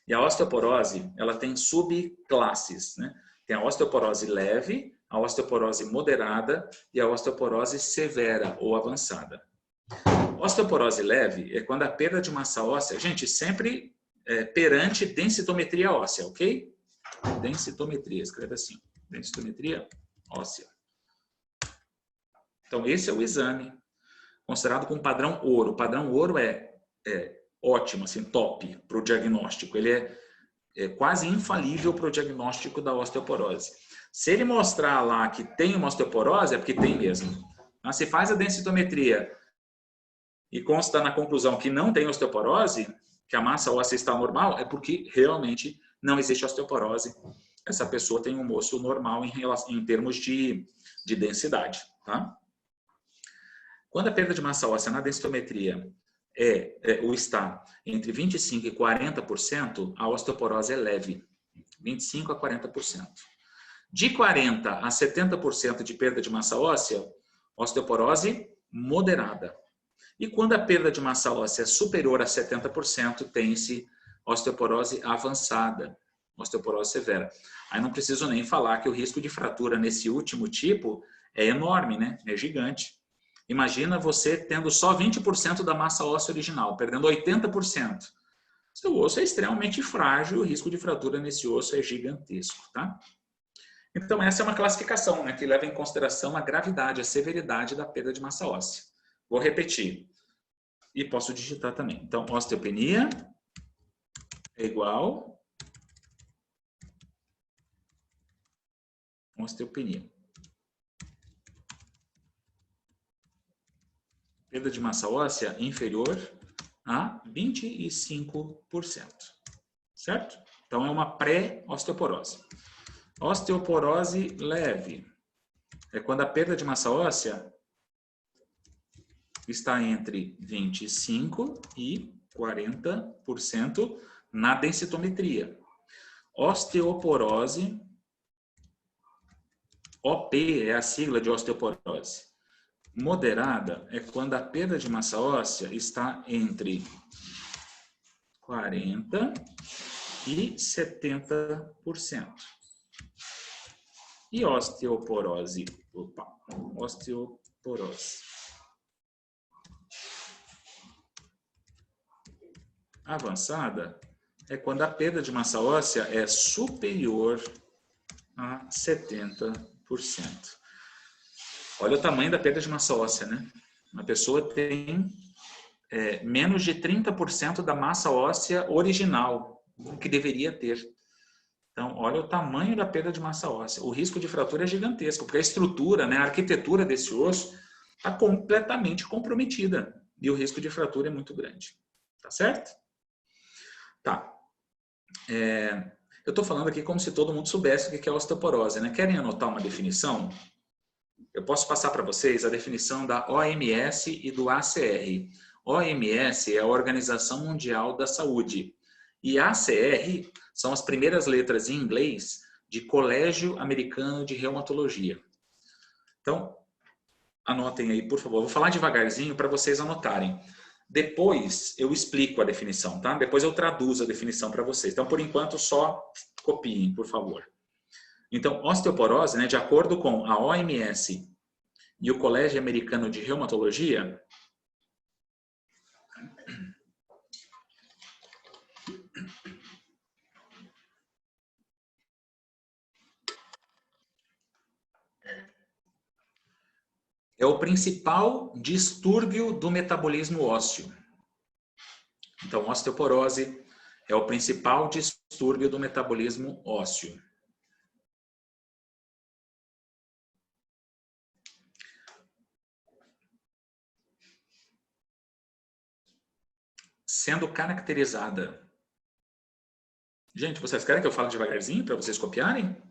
A: E a osteoporose, ela tem subclasses, né? Tem a osteoporose leve, a osteoporose moderada e a osteoporose severa ou avançada. Osteoporose leve é quando a perda de massa óssea, gente, sempre perante densitometria óssea, ok? Densitometria, escreve assim, densitometria óssea. Então, esse é o exame considerado com padrão ouro. O padrão ouro é ótimo, assim, top para o diagnóstico. Ele é quase infalível para o diagnóstico da osteoporose. Se ele mostrar lá que tem uma osteoporose, é porque tem mesmo. Mas se faz a densitometria e consta na conclusão que não tem osteoporose, que a massa óssea está normal, é porque realmente não existe osteoporose. Essa pessoa tem um osso normal em termos de densidade. Tá? Quando a perda de massa óssea na densitometria ou está entre 25% e 40%, a osteoporose é leve. 25% a 40%. De 40% a 70% de perda de massa óssea, osteoporose moderada. E quando a perda de massa óssea é superior a 70%, tem-se osteoporose avançada, osteoporose severa. Aí não preciso nem falar que o risco de fratura nesse último tipo é enorme, né? É gigante. Imagina você tendo só 20% da massa óssea original, perdendo 80%. Seu osso é extremamente frágil, o risco de fratura nesse osso é gigantesco, tá? Então, essa é uma classificação, né, que leva em consideração a gravidade, a severidade da perda de massa óssea. Vou repetir. E posso digitar também. Então, osteopenia é igual osteopenia. Perda de massa óssea inferior a 25%. Certo? Então, é uma pré-osteoporose. Osteoporose leve é quando a perda de massa óssea está entre 25% e 40% na densitometria. Osteoporose, OP é a sigla de osteoporose. Moderada é quando a perda de massa óssea está entre 40% e 70%. E osteoporose? Osteoporose avançada é quando a perda de massa óssea é superior a 70%. Olha o tamanho da perda de massa óssea, né? Uma pessoa tem menos de 30% da massa óssea original, que deveria ter. Então, olha o tamanho da perda de massa óssea. O risco de fratura é gigantesco, porque a estrutura, né, a arquitetura desse osso está completamente comprometida. E o risco de fratura é muito grande. Tá certo? Tá. Eu estou falando aqui como se todo mundo soubesse o que é osteoporose, né? Querem anotar uma definição? Eu posso passar para vocês a definição da OMS e do ACR. OMS é a Organização Mundial da Saúde. E ACR são as primeiras letras em inglês de Colégio Americano de Reumatologia. Então, anotem aí, por favor. Vou falar devagarzinho para vocês anotarem. Depois eu explico a definição, tá? Depois eu traduzo a definição para vocês. Então, por enquanto, só copiem, por favor. Então, osteoporose, né, de acordo com a OMS e o Colégio Americano de Reumatologia, é o principal distúrbio do metabolismo ósseo. Então, osteoporose é o principal distúrbio do metabolismo ósseo. Sendo caracterizada. Gente, vocês querem que eu fale devagarzinho para vocês copiarem?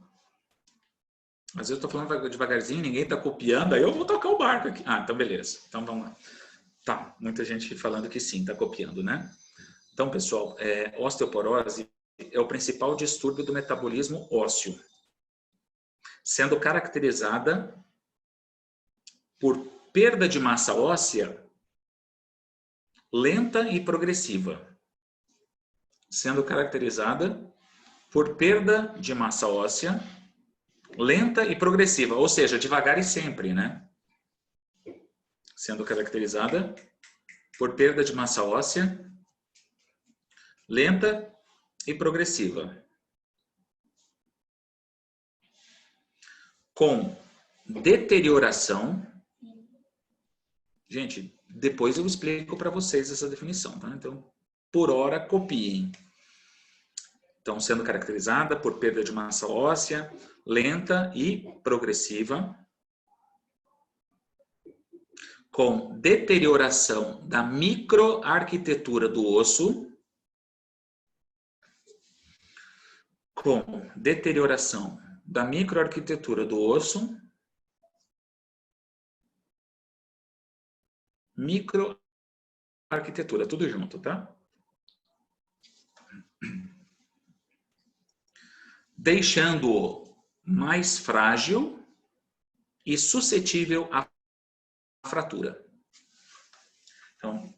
A: Às vezes eu estou falando devagarzinho, ninguém está copiando, aí eu vou tocar o barco aqui. Ah, então beleza. Então vamos lá. Tá, muita gente falando que sim, está copiando, né? Então, pessoal, osteoporose é o principal distúrbio do metabolismo ósseo, sendo caracterizada por perda de massa óssea lenta e progressiva. Sendo caracterizada por perda de massa óssea lenta e progressiva, ou seja, devagar e sempre, né? Sendo caracterizada por perda de massa óssea lenta e progressiva, com deterioração. Gente, depois eu explico para vocês essa definição, tá? Então, por hora, copiem. Então, sendo caracterizada por perda de massa óssea lenta e progressiva, com deterioração da microarquitetura do osso, com deterioração da microarquitetura do osso, microarquitetura, tudo junto, tá? Deixando-o mais frágil e suscetível à fratura. Então,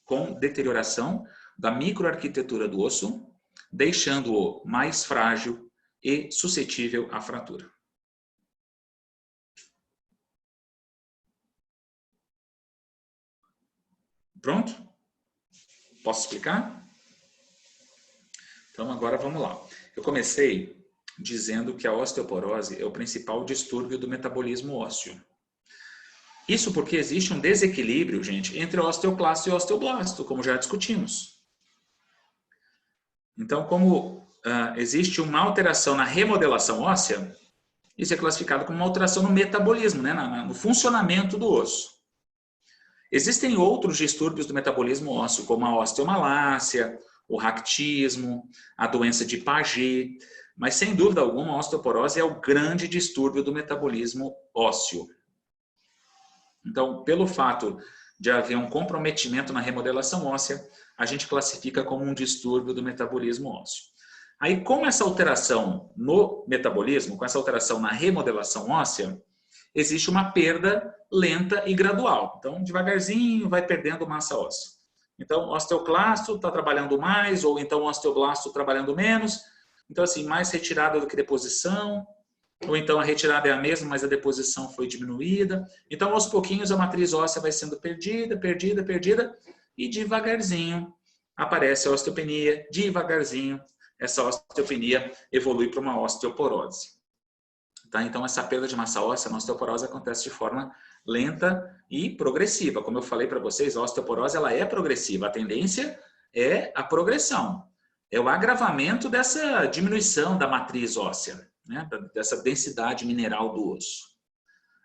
A: com deterioração da microarquitetura do osso, deixando-o mais frágil e suscetível à fratura. Pronto? Posso explicar? Então, agora vamos lá. Eu comecei dizendo que a osteoporose é o principal distúrbio do metabolismo ósseo. Isso porque existe um desequilíbrio, gente, entre osteoclasto e osteoblasto, como já discutimos. Então, como existe uma alteração na remodelação óssea, isso é classificado como uma alteração no metabolismo, né, no funcionamento do osso. Existem outros distúrbios do metabolismo ósseo, como a osteomalácia, o raquitismo, a doença de Paget, mas sem dúvida alguma a osteoporose é o grande distúrbio do metabolismo ósseo. Então, pelo fato de haver um comprometimento na remodelação óssea, a gente classifica como um distúrbio do metabolismo ósseo. Aí, com essa alteração no metabolismo, com essa alteração na remodelação óssea, existe uma perda lenta e gradual. Então, devagarzinho, vai perdendo massa óssea. Então, o osteoclasto está trabalhando mais, ou então o osteoblasto trabalhando menos. Então, assim, mais retirada do que deposição, ou então a retirada é a mesma, mas a deposição foi diminuída. Então, aos pouquinhos, a matriz óssea vai sendo perdida, e devagarzinho aparece a osteopenia, devagarzinho essa osteopenia evolui para uma osteoporose. Tá? Então, essa perda de massa óssea na osteoporose acontece de forma lenta e progressiva. Como eu falei para vocês, a osteoporose ela é progressiva. A tendência é a progressão. É o agravamento dessa diminuição da matriz óssea, né? Dessa densidade mineral do osso.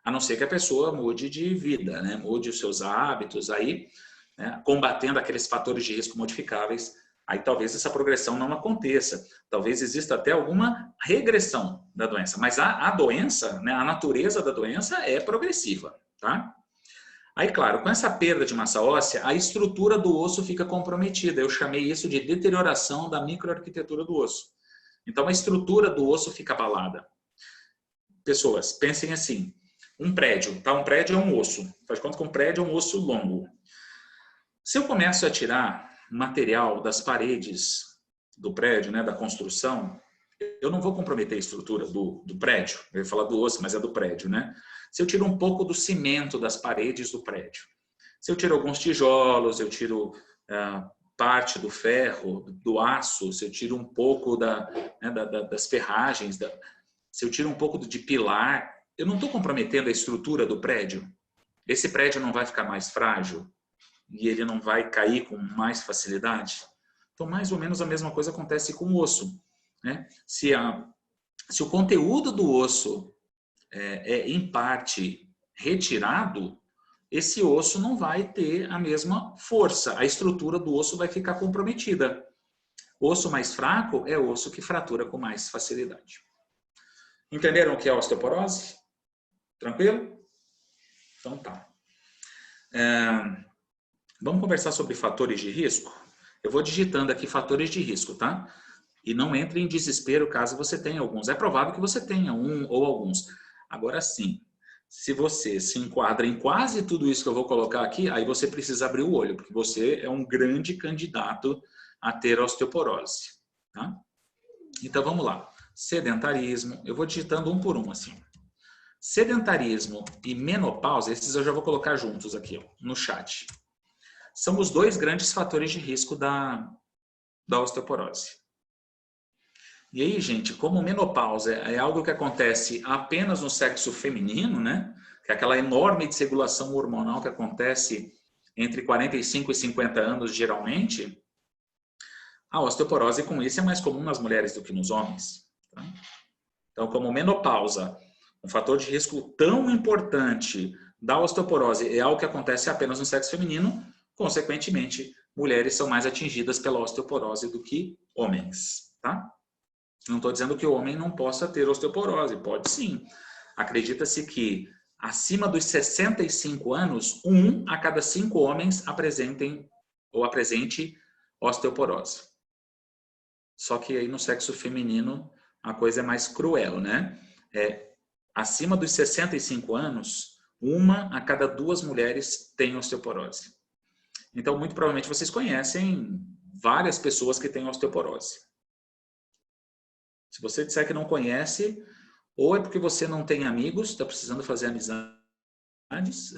A: A não ser que a pessoa mude de vida, né? Mude os seus hábitos, aí, né? Combatendo aqueles fatores de risco modificáveis, aí talvez essa progressão não aconteça. Talvez exista até alguma regressão da doença. Mas a doença, né, a natureza da doença é progressiva. Tá? Aí, claro, com essa perda de massa óssea, a estrutura do osso fica comprometida. Eu chamei isso de deterioração da microarquitetura do osso. Então, a estrutura do osso fica abalada. Pessoas, pensem assim. Um prédio, tá? Um prédio é um osso. Faz conta que um prédio é um osso longo. Se eu começo a tirar material das paredes do prédio, né, da construção, eu não vou comprometer a estrutura do prédio. Eu ia falar do osso, mas é do prédio, né? Se eu tiro um pouco do cimento das paredes do prédio, se eu tiro alguns tijolos, eu tiro parte do ferro, do aço, se eu tiro um pouco das ferragens, se eu tiro um pouco de pilar, eu não estou comprometendo a estrutura do prédio. Esse prédio não vai ficar mais frágil e ele não vai cair com mais facilidade. Então, mais ou menos a mesma coisa acontece com o osso, né? Se o conteúdo do osso é em parte retirado, esse osso não vai ter a mesma força. A estrutura do osso vai ficar comprometida. Osso mais fraco é osso que fratura com mais facilidade. Entenderam o que é osteoporose? Tranquilo? Então tá. Vamos conversar sobre fatores de risco? Eu vou digitando aqui fatores de risco, tá? E não entre em desespero caso você tenha alguns. É provável que você tenha um ou alguns. Agora sim, se você se enquadra em quase tudo isso que eu vou colocar aqui, aí você precisa abrir o olho, porque você é um grande candidato a ter osteoporose. Tá? Então vamos lá. Sedentarismo, eu vou digitando um por um assim. Sedentarismo e menopausa, esses eu já vou colocar juntos aqui ó, no chat. São os dois grandes fatores de risco da osteoporose. E aí, gente, como menopausa é algo que acontece apenas no sexo feminino, né? Que é aquela enorme desregulação hormonal que acontece entre 45 e 50 anos, geralmente, a osteoporose com isso é mais comum nas mulheres do que nos homens. Tá? Então, como menopausa, um fator de risco tão importante da osteoporose é algo que acontece apenas no sexo feminino, consequentemente, mulheres são mais atingidas pela osteoporose do que homens. Tá? Não estou dizendo que o homem não possa ter osteoporose, pode sim. Acredita-se que acima dos 65 anos, 1 a cada 5 homens apresente osteoporose. Só que aí no sexo feminino a coisa é mais cruel, né? Acima dos 65 anos, 1 a cada 2 mulheres tem osteoporose. Então, muito provavelmente vocês conhecem várias pessoas que têm osteoporose. Se você disser que não conhece, ou é porque você não tem amigos, está precisando fazer amizades,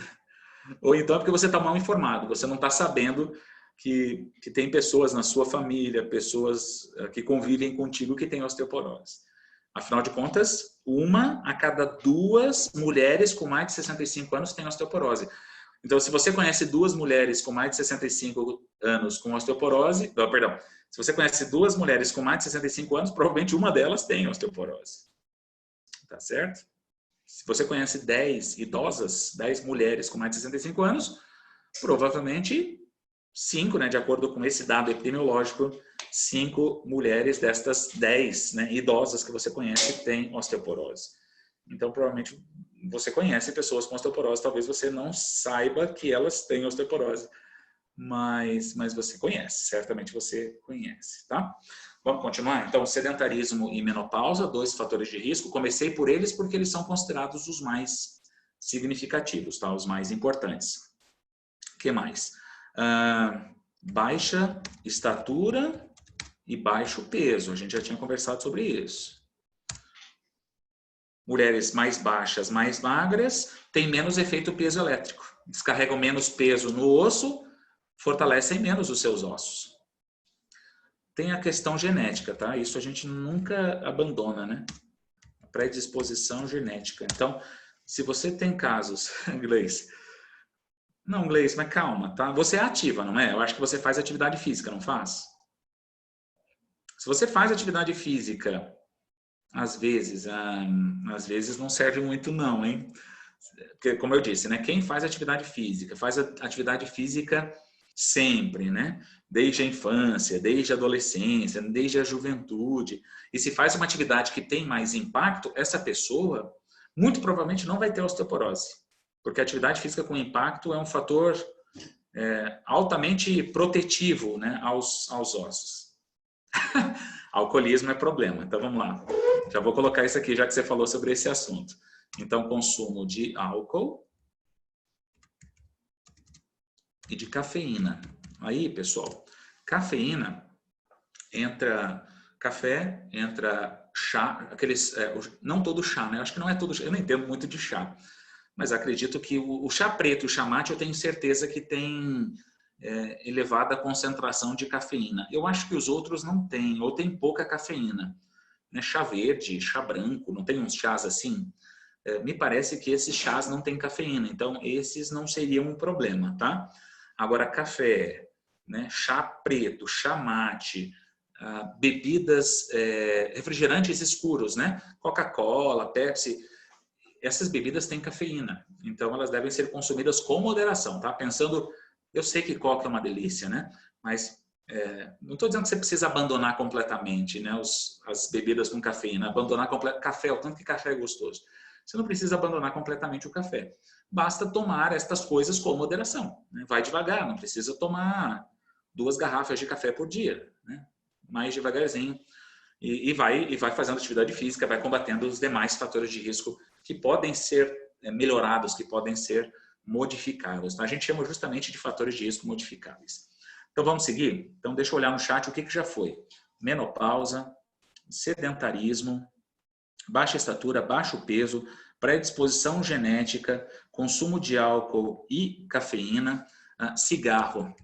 A: ou então é porque você está mal informado, você não está sabendo que tem pessoas na sua família, pessoas que convivem contigo que têm osteoporose. Afinal de contas, 1 a cada 2 mulheres com mais de 65 anos tem osteoporose. Então, se você conhece 2 mulheres com mais de 65 anos com osteoporose, perdão, se você conhece 2 mulheres com mais de 65 anos, provavelmente uma delas tem osteoporose. Tá certo? Se você conhece 10 idosas, 10 mulheres com mais de 65 anos, provavelmente 5, né, de acordo com esse dado epidemiológico, 5 mulheres destas 10, né, idosas que você conhece têm osteoporose. Então, provavelmente, você conhece pessoas com osteoporose, talvez você não saiba que elas têm osteoporose, mas você conhece, certamente você conhece, tá? Vamos continuar? Então, sedentarismo e menopausa, 2 fatores de risco. Comecei por eles porque eles são considerados os mais significativos, tá? Os mais importantes. O que mais? Baixa estatura e baixo peso. A gente já tinha conversado sobre isso. Mulheres mais baixas, mais magras, têm menos efeito peso elétrico. Descarregam menos peso no osso, fortalecem menos os seus ossos. Tem a questão genética, tá? Isso a gente nunca abandona, né? A predisposição genética. Então, se você tem casos, Gleice, não, Gleice, mas calma, tá? Você é ativa, não é? Eu acho que você faz atividade física, não faz? Se você faz atividade física, às vezes não serve muito não, hein? Porque, como eu disse, né? Quem faz atividade física sempre, né? Desde a infância, desde a adolescência, desde a juventude. E se faz uma atividade que tem mais impacto, essa pessoa muito provavelmente não vai ter osteoporose. Porque a atividade física com impacto é um fator altamente protetivo, né, aos ossos. Alcoolismo é problema. Então vamos lá. Já vou colocar isso aqui, já que você falou sobre esse assunto. Então, consumo de álcool e de cafeína. Aí, pessoal, cafeína entra café, entra chá, não todo chá, né? Acho que não é todo chá, eu não entendo muito de chá, mas acredito que o chá preto e o chá mate eu tenho certeza que tem elevada concentração de cafeína. Eu acho que os outros não têm, ou tem pouca cafeína. Né? Chá verde, chá branco, não tem uns chás assim? Me parece que esses chás não têm cafeína, então esses não seriam um problema, tá? Agora, café, né, chá preto, chá mate, bebidas, refrigerantes escuros, né? Coca-Cola, Pepsi, essas bebidas têm cafeína, então elas devem ser consumidas com moderação, tá? Pensando, eu sei que Coca é uma delícia, né? Mas não estou dizendo que você precisa abandonar completamente, né, as bebidas com cafeína, abandonar completamente café, o tanto que café é gostoso. Você não precisa abandonar completamente o café. Basta tomar estas coisas com moderação. Né? Vai devagar, não precisa tomar 2 garrafas de café por dia. Né? Mais devagarzinho. E vai fazendo atividade física, vai combatendo os demais fatores de risco que podem ser melhorados, que podem ser modificados. A gente chama justamente de fatores de risco modificáveis. Então vamos seguir? Então deixa eu olhar no chat o que já foi. Menopausa, sedentarismo, baixa estatura, baixo peso, predisposição genética, consumo de álcool e cafeína, cigarro.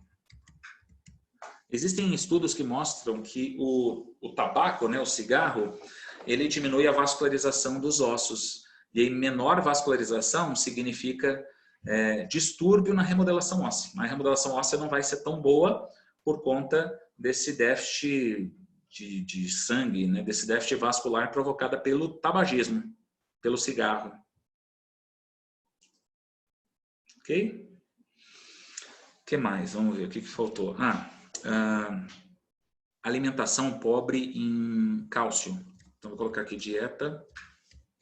A: Existem estudos que mostram que o tabaco, né, o cigarro, ele diminui a vascularização dos ossos. E aí, menor vascularização significa distúrbio na remodelação óssea. A remodelação óssea não vai ser tão boa por conta desse déficit de sangue, né, desse déficit vascular provocado pelo tabagismo, pelo cigarro. Ok? O que mais? Vamos ver, o que faltou? Alimentação pobre em cálcio. Então, vou colocar aqui dieta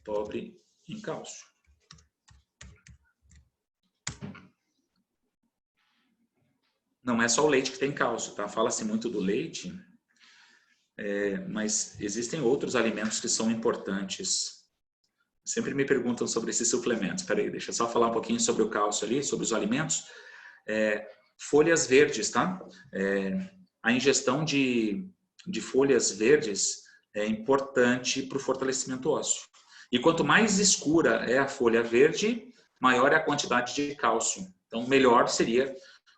A: pobre em cálcio. Não é só o leite que tem cálcio, tá? Fala-se muito do leite, mas existem outros alimentos que são importantes. Sempre me perguntam sobre esses suplementos. Espera aí, deixa eu só falar um pouquinho sobre o cálcio ali, sobre os alimentos. Folhas verdes, tá? A ingestão de folhas verdes é importante para o fortalecimento ósseo. E quanto mais escura é a folha verde, maior é a quantidade de cálcio. Então, melhor seria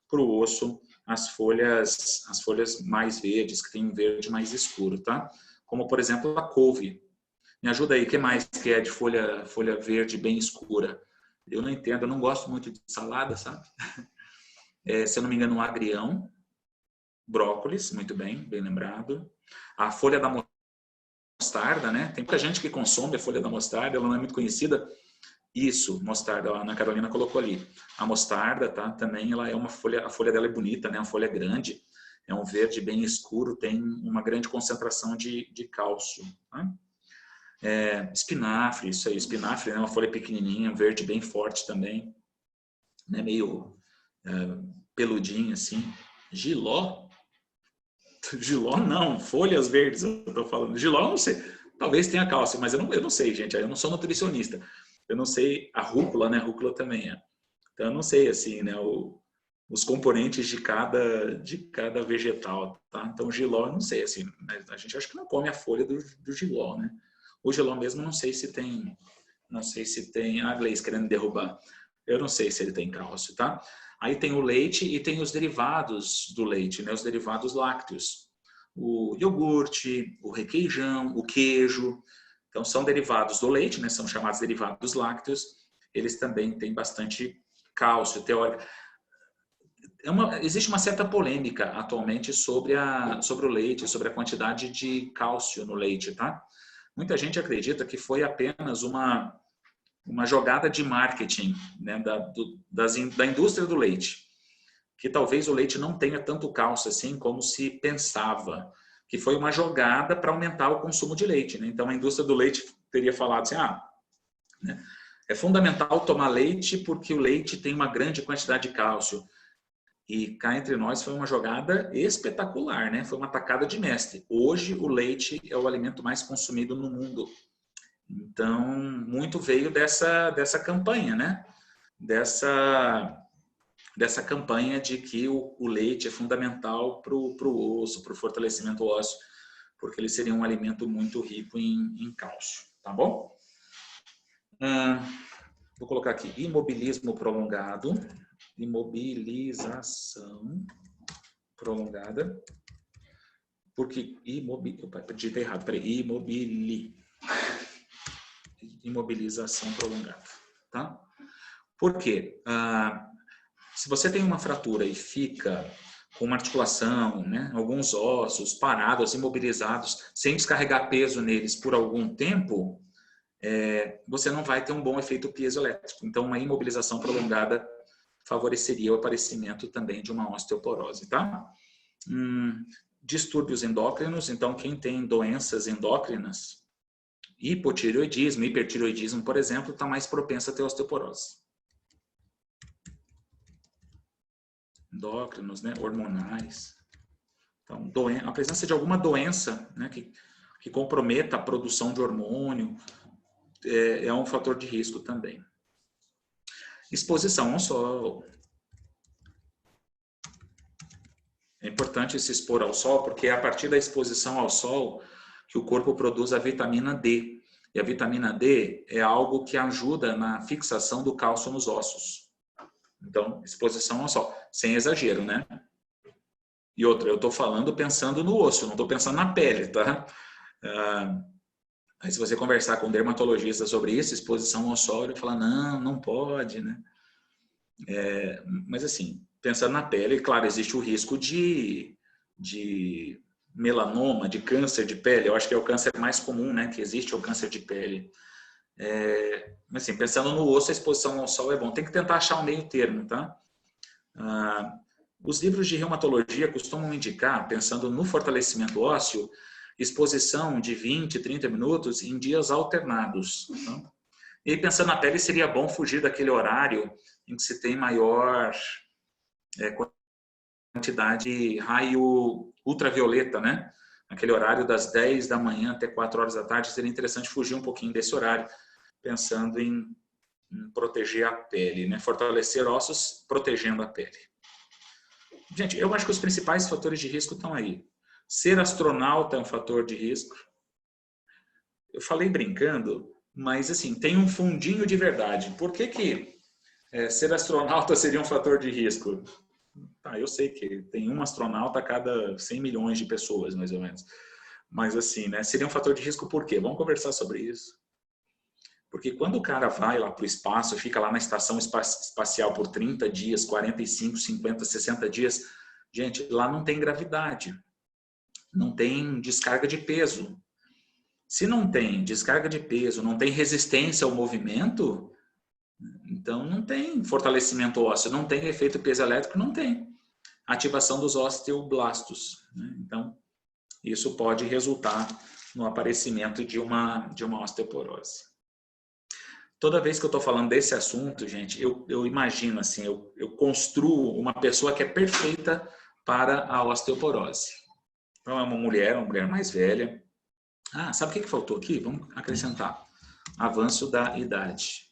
A: para o osso as folhas mais verdes, que tem um verde mais escuro, tá? Como, por exemplo, a couve. Me ajuda aí, o que mais que é de folha verde bem escura? Eu não entendo, eu não gosto muito de salada, sabe? Se eu não me engano, um agrião, brócolis, muito bem, bem lembrado. A folha da mostarda, né? Tem muita gente que consome a folha da mostarda, ela não é muito conhecida. Isso, mostarda, a Ana Carolina colocou ali. A mostarda, tá? Também ela é uma folha, a folha dela é bonita, né? Uma folha grande, é um verde bem escuro, tem uma grande concentração de cálcio. Tá? Espinafre, isso aí, espinafre é uma folha pequenininha, um verde bem forte também, né? Meio peludinho assim. Giló? Giló não, folhas verdes eu tô falando. Giló eu não sei, talvez tenha cálcio, mas eu não sei, gente, eu não sou nutricionista. Eu não sei, a rúcula, né? A rúcula também é. Então eu não sei assim, né? Os componentes de cada vegetal, tá? Então o jiló, eu não sei assim, mas a gente acha que não come a folha do jiló, né? O jiló mesmo, não sei se tem, a Gleice querendo derrubar. Eu não sei se ele tem cálcio, tá? Aí tem o leite e tem os derivados do leite, né? Os derivados lácteos. O iogurte, o requeijão, o queijo. Então, são derivados do leite, né? São chamados derivados lácteos. Eles também têm bastante cálcio, teórico. Existe uma certa polêmica atualmente sobre o leite, sobre a quantidade de cálcio no leite, tá? Muita gente acredita que foi apenas uma jogada de marketing, né, da indústria do leite, que talvez o leite não tenha tanto cálcio assim como se pensava, que foi uma jogada para aumentar o consumo de leite, né? Então a indústria do leite teria falado assim, né, é fundamental tomar leite porque o leite tem uma grande quantidade de cálcio. E cá entre nós foi uma jogada espetacular, né? Foi uma tacada de mestre. Hoje o leite é o alimento mais consumido no mundo. Então, muito veio dessa campanha, né? Dessa campanha de que o leite é fundamental para o osso, para o fortalecimento ósseo, porque ele seria um alimento muito rico em cálcio, tá bom? Vou colocar aqui, imobilismo prolongado, imobilização prolongada, porque digitei errado, peraí, imobilização prolongada, tá? Por quê? Se você tem uma fratura e fica com uma articulação, né, alguns ossos parados, imobilizados, sem descarregar peso neles por algum tempo, você não vai ter um bom efeito piezoelétrico. Então, uma imobilização prolongada favoreceria o aparecimento também de uma osteoporose, tá? Distúrbios endócrinos, então quem tem doenças endócrinas, hipotireoidismo, hipertireoidismo, por exemplo, está mais propenso a ter osteoporose. Endócrinos, né, hormonais. Então, a presença de alguma doença, né, que comprometa a produção de hormônio é um fator de risco também. Exposição ao sol. É importante se expor ao sol, porque é a partir da exposição ao sol que o corpo produz a vitamina D. E a vitamina D é algo que ajuda na fixação do cálcio nos ossos. Então, exposição ao sol, sem exagero, né? E outra, eu estou falando pensando no osso, não estou pensando na pele, tá? Aí se você conversar com um dermatologista sobre isso, exposição ao sol, ele fala, não pode, né? Mas assim, pensando na pele, claro, existe o risco de melanoma, de câncer de pele. Eu acho que é o câncer mais comum, né? Que existe, é o câncer de pele. Mas assim, pensando no osso, a exposição ao sol é bom. Tem que tentar achar um meio termo, tá? Os livros de reumatologia costumam indicar, pensando no fortalecimento ósseo, exposição de 20, 30 minutos em dias alternados. Tá? E aí, pensando na pele, seria bom fugir daquele horário em que se tem maior quantidade de raio ultravioleta, né? Aquele horário das 10 da manhã até 4 horas da tarde, seria interessante fugir um pouquinho desse horário, pensando em proteger a pele, né? Fortalecer ossos, protegendo a pele. Gente, eu acho que os principais fatores de risco estão aí. Ser astronauta é um fator de risco. Eu falei brincando, mas assim, tem um fundinho de verdade. Por que ser astronauta seria um fator de risco? Eu sei que tem um astronauta a cada 100 milhões de pessoas, mais ou menos. Mas assim, né? Seria um fator de risco por quê? Vamos conversar sobre isso. Porque quando o cara vai lá para o espaço, fica lá na estação espacial por 30 dias, 45, 50, 60 dias, gente, lá não tem gravidade, não tem descarga de peso. Se não tem descarga de peso, não tem resistência ao movimento, então não tem fortalecimento ósseo, não tem efeito piezoelétrico, não tem ativação dos osteoblastos, né? Então, isso pode resultar no aparecimento de uma osteoporose. Toda vez que eu estou falando desse assunto, gente, eu imagino assim, eu construo uma pessoa que é perfeita para a osteoporose. Então, é uma mulher mais velha. Ah, sabe o que faltou aqui? Vamos acrescentar. Avanço da idade.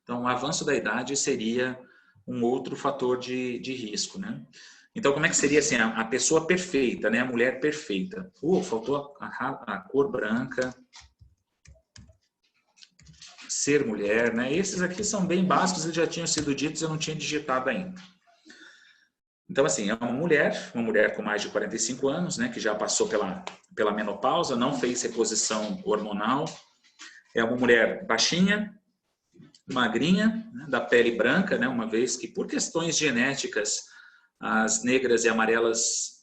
A: Então, o avanço da idade seria um outro fator de risco, né? Então, como é que seria assim, a pessoa perfeita, né? A mulher perfeita. Faltou a cor branca. Ser mulher, né? Esses aqui são bem básicos, eles já tinham sido ditos, eu não tinha digitado ainda. Então, assim, é uma mulher com mais de 45 anos, né? Que já passou pela menopausa, não fez reposição hormonal. É uma mulher baixinha, magrinha, né, da pele branca, né? Uma vez que, por questões genéticas, as negras e amarelas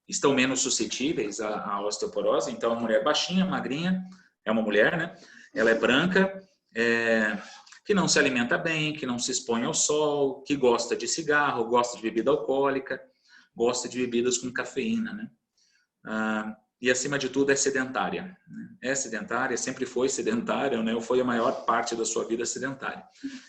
A: estão menos suscetíveis à osteoporose. Então, a mulher baixinha, magrinha, é uma mulher, né? Ela é branca, que não se alimenta bem, que não se expõe ao sol, que gosta de cigarro, gosta de bebida alcoólica, gosta de bebidas com cafeína, né? E, acima de tudo, é sedentária. É sedentária, sempre foi sedentária, né? Ou foi a maior parte da sua vida sedentária.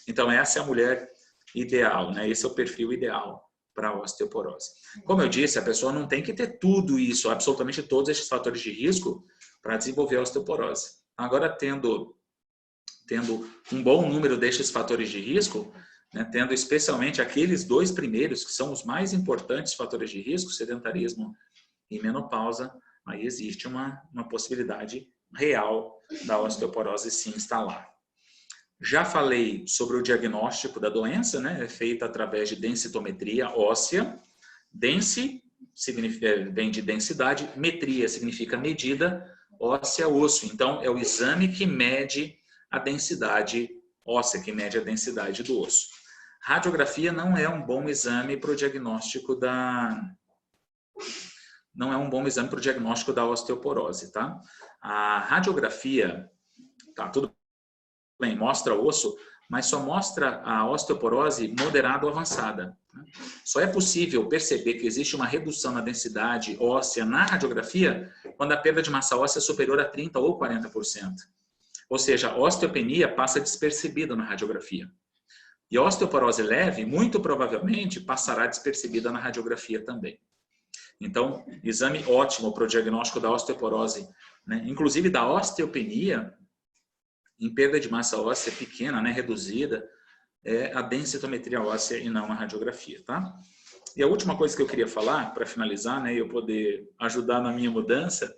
A: Então, essa é a mulher ideal, né? Esse é o perfil ideal para a osteoporose. Como eu disse, a pessoa não tem que ter tudo isso, absolutamente todos esses fatores de risco para desenvolver a osteoporose. Agora, tendo um bom número destes fatores de risco, né, tendo especialmente aqueles dois primeiros, que são os mais importantes fatores de risco, sedentarismo e menopausa, aí existe uma possibilidade real da osteoporose se instalar. Já falei sobre o diagnóstico da doença, né, é feita através de densitometria óssea. Dense vem de densidade, metria significa medida, óssea, osso. Então, é o exame que mede a densidade óssea, que mede a densidade do osso. Radiografia não é um bom exame para o diagnóstico da osteoporose, tá? A radiografia, tá, tudo bem, mostra o osso, mas só mostra a osteoporose moderada ou avançada. Só é possível perceber que existe uma redução na densidade óssea na radiografia quando a perda de massa óssea é superior a 30% ou 40%. Ou seja, a osteopenia passa despercebida na radiografia. E a osteoporose leve, muito provavelmente, passará despercebida na radiografia também. Então, exame ótimo para o diagnóstico da osteoporose, né? Inclusive da osteopenia, em perda de massa óssea pequena, né, reduzida, é a densitometria óssea e não a radiografia, tá? E a última coisa que eu queria falar, para finalizar, né, e eu poder ajudar na minha mudança,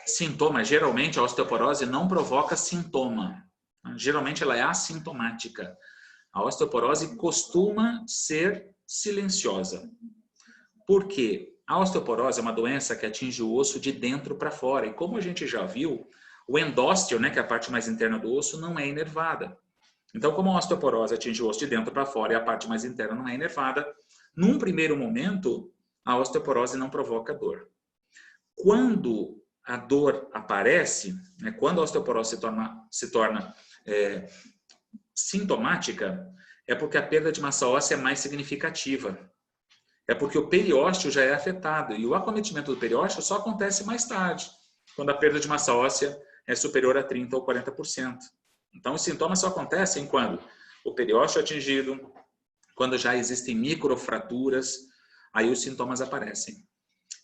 A: sintomas. Geralmente a osteoporose não provoca sintoma. Geralmente ela é assintomática. A osteoporose costuma ser silenciosa. Por quê? A osteoporose é uma doença que atinge o osso de dentro para fora. E como a gente já viu, o endósteo, né, que é a parte mais interna do osso, não é inervada. Então, como a osteoporose atinge o osso de dentro para fora e a parte mais interna não é inervada, num primeiro momento, a osteoporose não provoca dor. Quando a dor aparece, né, quando a osteoporose se torna sintomática, é porque a perda de massa óssea é mais significativa. É porque o periósteo já é afetado. E o acometimento do periósteo só acontece mais tarde, quando a perda de massa óssea é superior a 30% ou 40%. Então, os sintomas só acontecem quando o periósteo é atingido, quando já existem microfraturas, aí os sintomas aparecem.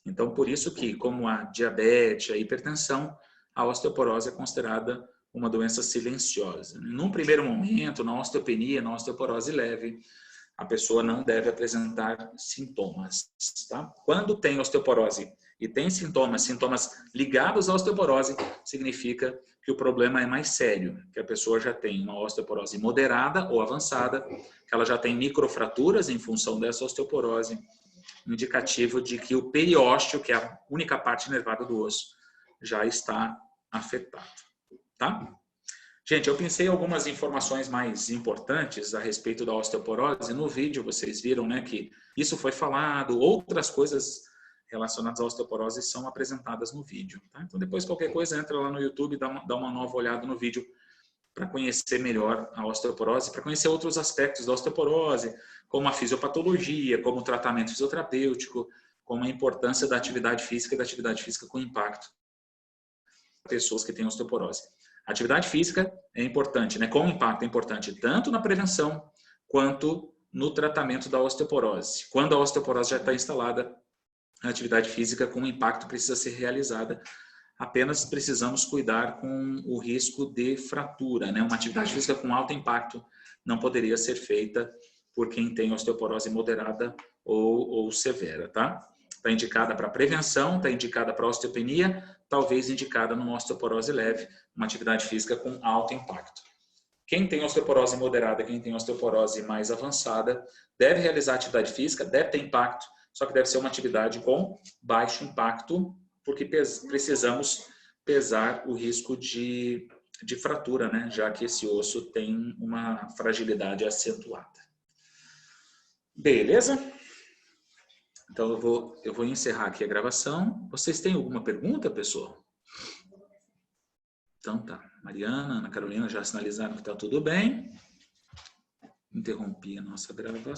A: Então, por isso que, como a diabetes, a hipertensão, a osteoporose é considerada uma doença silenciosa. Num primeiro momento, na osteopenia, na osteoporose leve, a pessoa não deve apresentar sintomas, tá? Quando tem osteoporose e tem sintomas ligados à osteoporose, significa que o problema é mais sério, que a pessoa já tem uma osteoporose moderada ou avançada, que ela já tem microfraturas em função dessa osteoporose, indicativo de que o periósteo, que é a única parte inervada do osso, já está afetado, tá? Gente, eu pensei em algumas informações mais importantes a respeito da osteoporose. No vídeo vocês viram, né, que isso foi falado, outras coisas relacionadas à osteoporose são apresentadas no vídeo, tá? Então depois qualquer coisa entra lá no YouTube, dá uma nova olhada no vídeo para conhecer melhor a osteoporose, para conhecer outros aspectos da osteoporose, como a fisiopatologia, como o tratamento fisioterapêutico, como a importância da atividade física e da atividade física com impacto para pessoas que têm osteoporose. A atividade física é importante, né? Com impacto é importante tanto na prevenção quanto no tratamento da osteoporose. Quando a osteoporose já está instalada, a atividade física com impacto precisa ser realizada. Apenas precisamos cuidar com o risco de fratura, né? Uma atividade física com alto impacto não poderia ser feita por quem tem osteoporose moderada ou severa, tá? Está indicada para prevenção, está indicada para osteopenia, talvez indicada numa osteoporose leve, uma atividade física com alto impacto. Quem tem osteoporose moderada, quem tem osteoporose mais avançada, deve realizar atividade física, deve ter impacto, só que deve ser uma atividade com baixo impacto, porque precisamos pesar o risco de fratura, né? Já que esse osso tem uma fragilidade acentuada. Beleza? Então eu vou encerrar aqui a gravação. Vocês têm alguma pergunta, pessoal? Então tá. Mariana, Ana Carolina já sinalizaram que está tudo bem. Interrompi a nossa gravação.